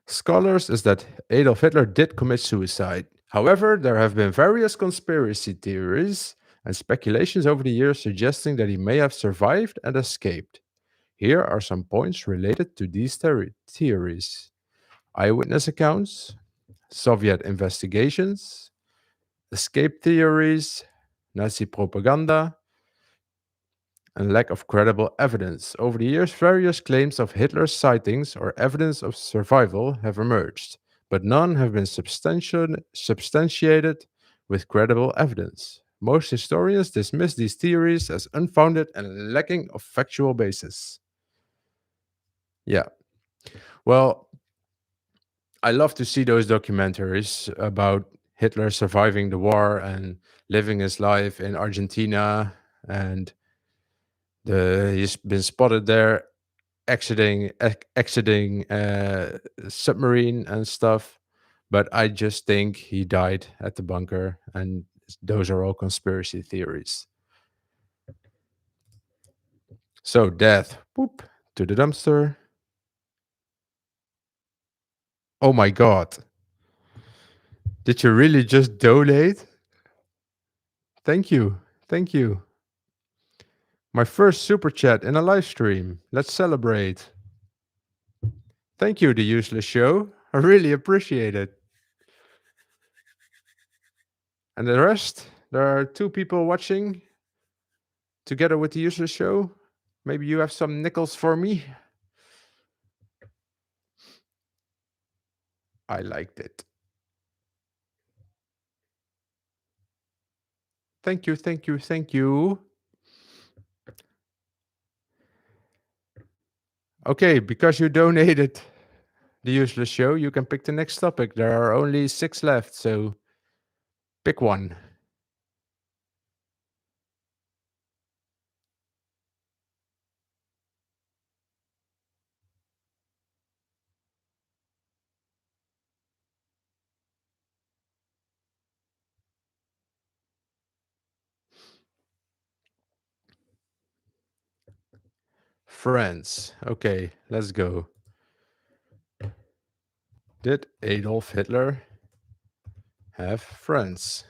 scholars is that Adolf Hitler did commit suicide. However, there have been various conspiracy theories and speculations over the years suggesting that he may have survived and escaped. Here are some points related to these theories: eyewitness accounts, Soviet investigations, escape theories, Nazi propaganda, and lack of credible evidence. Over the years, various claims of Hitler's sightings or evidence of survival have emerged, but none have been substantiated with credible evidence. Most historians dismiss these theories as unfounded and lacking of factual basis. Yeah, well, I love to see those documentaries about Hitler surviving the war and living his life in Argentina, and he's been spotted there exiting submarine and stuff. But I just think he died at the bunker, and those are all conspiracy theories. So death, whoop, to the dumpster. Oh my god. Did you really just donate? Thank you. Thank you. My first super chat in a live stream. Let's celebrate. Thank you, The Useless Show. I really appreciate it. And the rest, there are two people watching together with The Useless Show. Maybe you have some nickels for me. I liked it. Thank you, thank you, thank you. Okay, because you donated The Useless Show, you can pick the next topic. There are only 6 left, so pick one. Friends. Okay, let's go. Did Adolf Hitler have friends?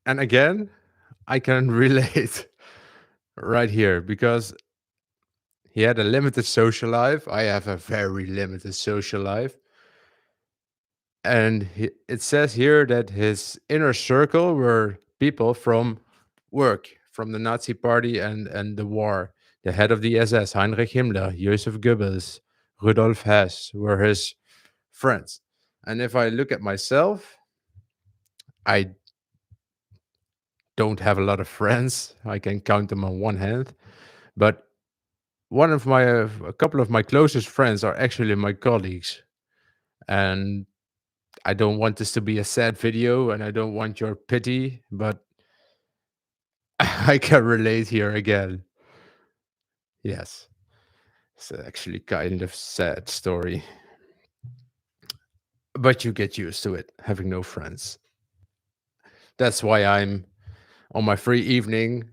And again, I can relate right here because he had a limited social life. I have a very limited social life. And it says here that his inner circle were people from work, from the Nazi party and the war. The head of the SS, Heinrich Himmler, Joseph Goebbels, Rudolf Hess were his friends. And if I look at myself, I don't have a lot of friends. I can count them on one hand. But a couple of my closest friends are actually my colleagues. And I don't want this to be a sad video and I don't want your pity, but I can relate here again. Yes, it's actually kind of sad story, but you get used to it having no friends. That's why I'm on my free evening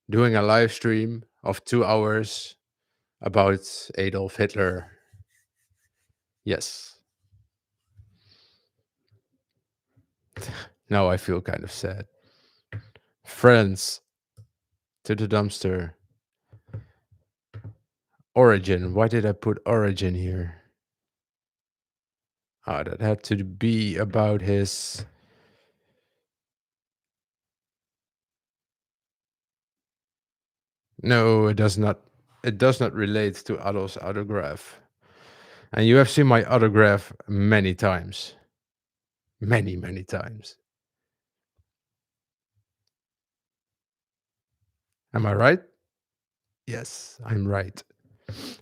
doing a live stream of 2 hours about Adolf Hitler. Yes, now I feel kind of sad. Friends to the dumpster. Origin. Why did I put origin here? Ah, that had to be about his. No, it does not. It does not relate to Adolf's autograph. And you have seen my autograph many times. Many, many times. Am I right? Yes, I'm right.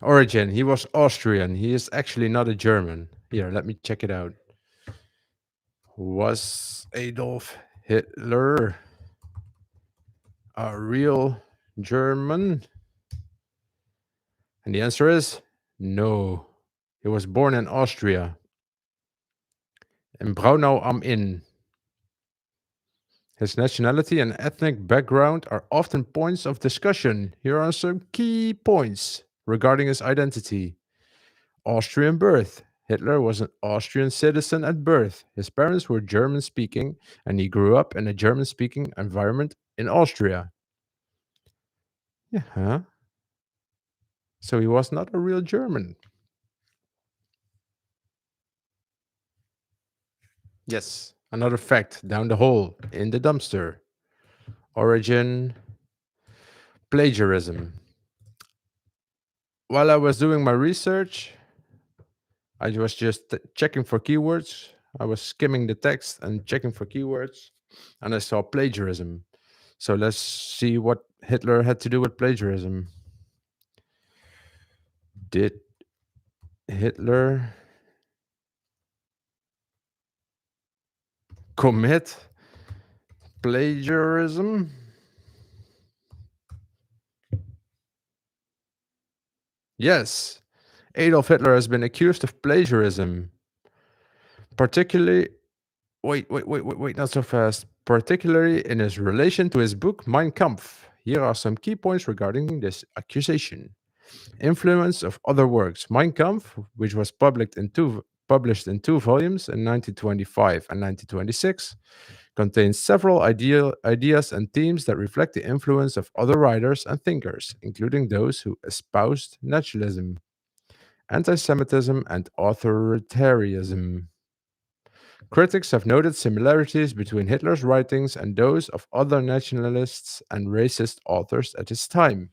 Origin. He was Austrian. He is actually not a German. Here, let me check it out. Was Adolf Hitler a real German? And the answer is no. He was born in Austria, in Braunau am Inn. His nationality and ethnic background are often points of discussion. Here are some key points regarding his identity. Austrian birth. Hitler was an Austrian citizen at birth. His parents were German speaking, and he grew up in a German speaking environment in Austria. Yeah, huh? So he was not a real German. Yes, another fact down the hole in the dumpster. Origin plagiarism. While I was doing my research, I was just checking for keywords. I was skimming the text and checking for keywords, and I saw plagiarism. So let's see what Hitler had to do with plagiarism. Did Hitler commit plagiarism? Yes. Adolf Hitler has been accused of plagiarism, particularly wait, not so fast. Particularly in his relation to his book Mein Kampf. Here are some key points regarding this accusation. Influence of other works. Mein Kampf, which was published in two volumes in 1925 and 1926, contains several ideas and themes that reflect the influence of other writers and thinkers, including those who espoused nationalism, anti Semitism, and authoritarianism. Critics have noted similarities between Hitler's writings and those of other nationalists and racist authors at his time.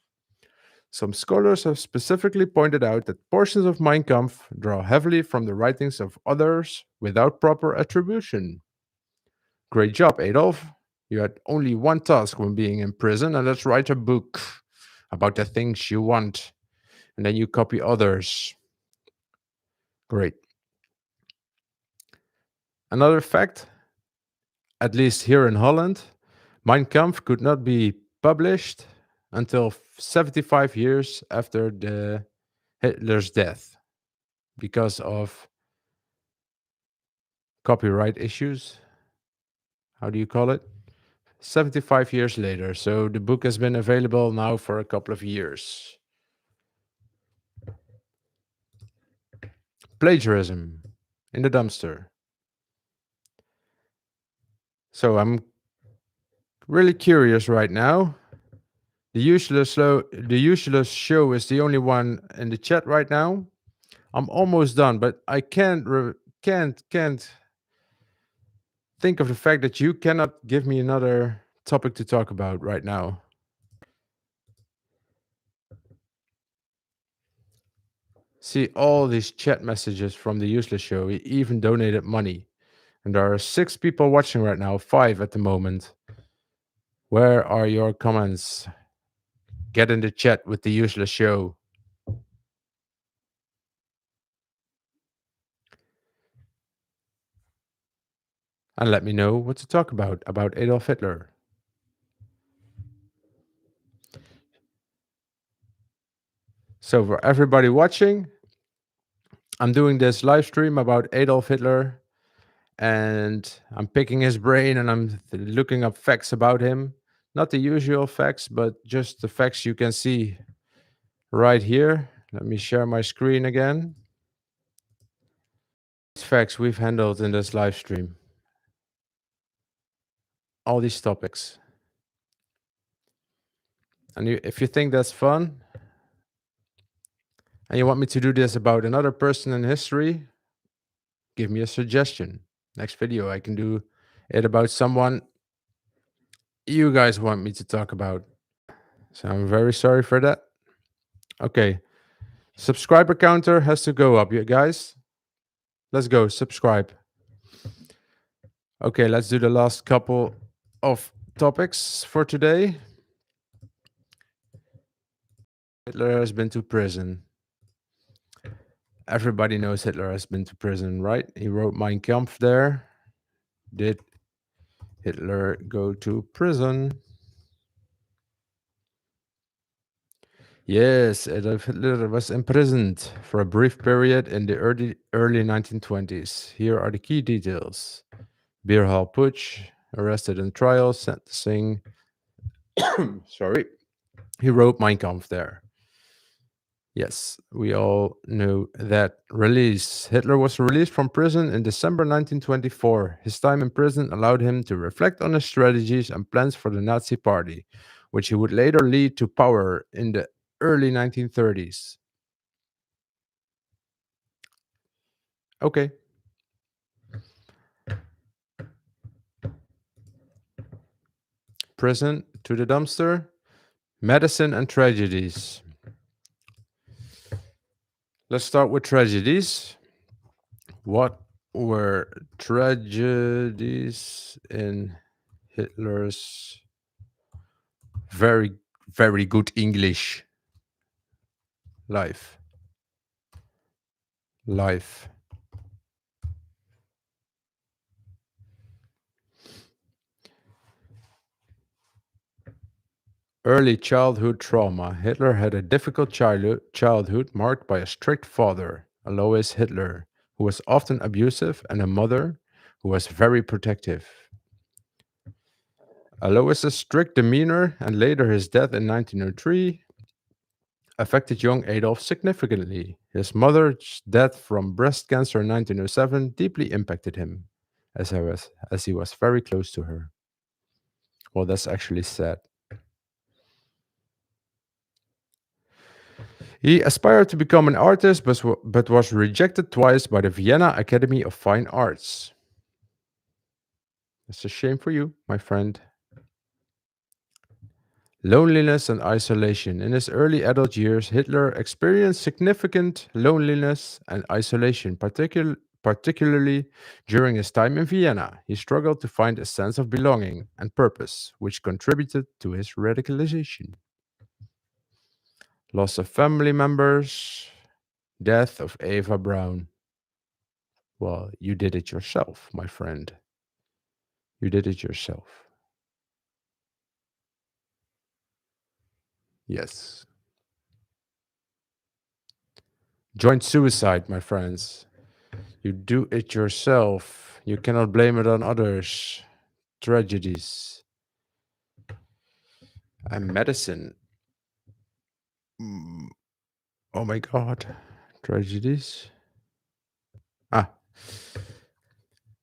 Some scholars have specifically pointed out that portions of Mein Kampf draw heavily from the writings of others without proper attribution. Great job, Adolf. You had only one task when being in prison, and that's write a book about the things you want, and then you copy others. Great. Another fact, at least here in Holland, Mein Kampf could not be published until 75 years after the Hitler's death because of copyright issues. How do you call it? 75 years later. So the book has been available now for a couple of years. Plagiarism in the dumpster. So I'm really curious right now. The useless show is the only one in the chat right now. I'm almost done, but I can't think of the fact that you cannot give me another topic to talk about right now. See all these chat messages from the useless show. He even donated money. And there are 6 people watching right now, 5 at the moment. Where are your comments? Get in the chat with the useless show. And let me know what to talk about Adolf Hitler. So for everybody watching, I'm doing this live stream about Adolf Hitler, and I'm picking his brain and I'm looking up facts about him. Not the usual facts, but just the facts you can see right here. Let me share my screen again. These facts we've handled in this live stream. All these topics. And if you think that's fun, and you want me to do this about another person in history, give me a suggestion. Next video, I can do it about someone you guys want me to talk about. So I'm very sorry for that. Okay. Subscriber counter has to go up, you guys. Let's go. Subscribe. Okay, let's do the last couple of topics for today. Hitler has been to prison. Everybody knows Hitler has been to prison, right? He wrote Mein Kampf there. Did Hitler go to prison? Yes, Adolf Hitler was imprisoned for a brief period in the early 1920s. Here are the key details. Beer hall putsch, arrested and trial, sentencing. Sorry. He wrote Mein Kampf there. Yes, we all know that release. Hitler was released from prison in December 1924. His time in prison allowed him to reflect on his strategies and plans for the Nazi Party, which he would later lead to power in the early 1930s. Okay. Prison to the dumpster. Medicine and tragedies. Let's start with tragedies. What were tragedies in Hitler's very, very good English life? Life. Early childhood trauma. Hitler had a difficult childhood marked by a strict father, Alois Hitler, who was often abusive, and a mother who was very protective. Alois's strict demeanor and later his death in 1903 affected young Adolf significantly. His mother's death from breast cancer in 1907 deeply impacted him, as he was very close to her. Well, that's actually sad. He aspired to become an artist, but was rejected twice by the Vienna Academy of Fine Arts. It's a shame for you, my friend. Loneliness and isolation. In his early adult years, Hitler experienced significant loneliness and isolation, particularly during his time in Vienna. He struggled to find a sense of belonging and purpose, which contributed to his radicalization. Loss of family members, death of Eva Braun. Well, you did it yourself, my friend. You did it yourself. Yes. Joint suicide, my friends. You do it yourself. You cannot blame it on others. Tragedies. And medicine. Mm, oh my god. Tragedies. Ah,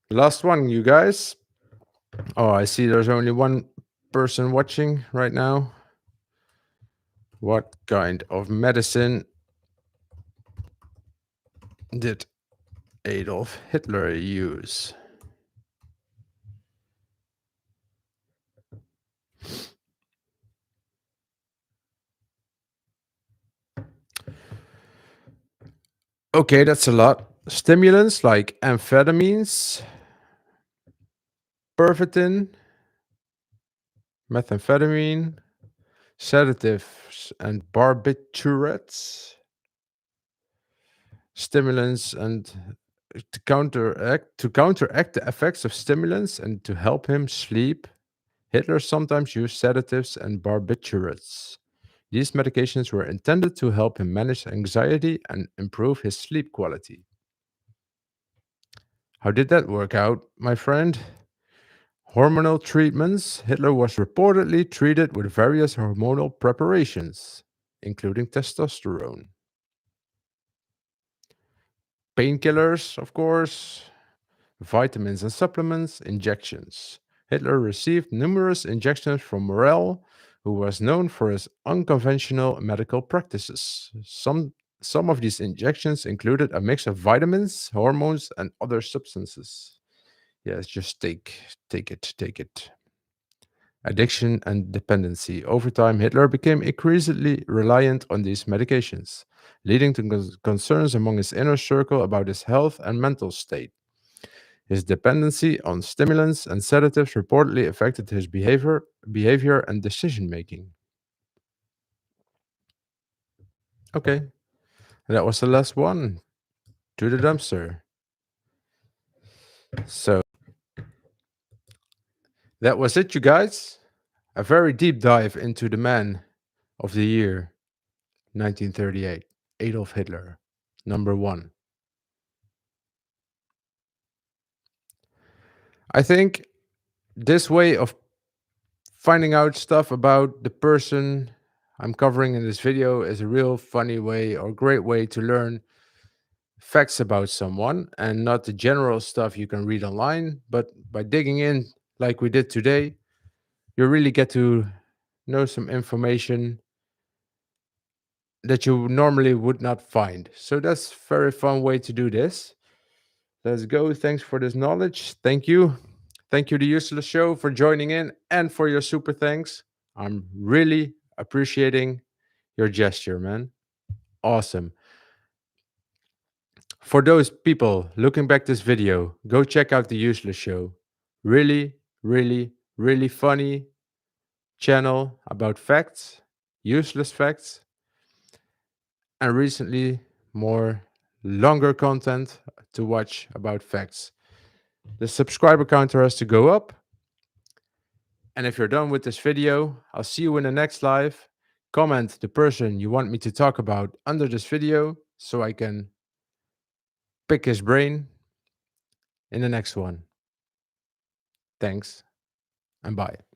last one, you guys. Oh, I see there's only one person watching right now. What kind of medicine did Adolf Hitler use? Okay, that's a lot. Stimulants like amphetamines, pervitin, methamphetamine, sedatives and barbiturates, stimulants and to counteract the effects of stimulants and to help him sleep. Hitler sometimes used sedatives and barbiturates. These medications were intended to help him manage anxiety and improve his sleep quality. How did that work out, my friend? Hormonal treatments. Hitler was reportedly treated with various hormonal preparations, including testosterone. Painkillers, of course, vitamins and supplements, injections. Hitler received numerous injections from Morel, who was known for his unconventional medical practices. Some of these injections included a mix of vitamins, hormones, and other substances. Yes, just take it. Addiction and dependency. Over time, Hitler became increasingly reliant on these medications, leading to concerns among his inner circle about his health and mental state. His dependency on stimulants and sedatives reportedly affected his behavior and decision making. Okay, that was the last one. To the dumpster. So that was it, you guys. A very deep dive into the man of the year 1938, Adolf Hitler, number one. I think this way of finding out stuff about the person I'm covering in this video is a real funny way or great way to learn facts about someone and not the general stuff you can read online. But by digging in, like we did today, you really get to know some information that you normally would not find. So that's a very fun way to do this. Let's go. Thanks for this knowledge. Thank you. Thank you, The Useless Show, for joining in and for your super thanks. I'm really appreciating your gesture, man. Awesome. For those people looking back this video, go check out The Useless Show. Really, really, really funny channel about facts, useless facts, and recently more longer content to watch about facts. The subscriber counter has to go up. And if you're done with this video, I'll see you in the next live. Comment the person you want me to talk about under this video so I can pick his brain in the next one. Thanks and bye.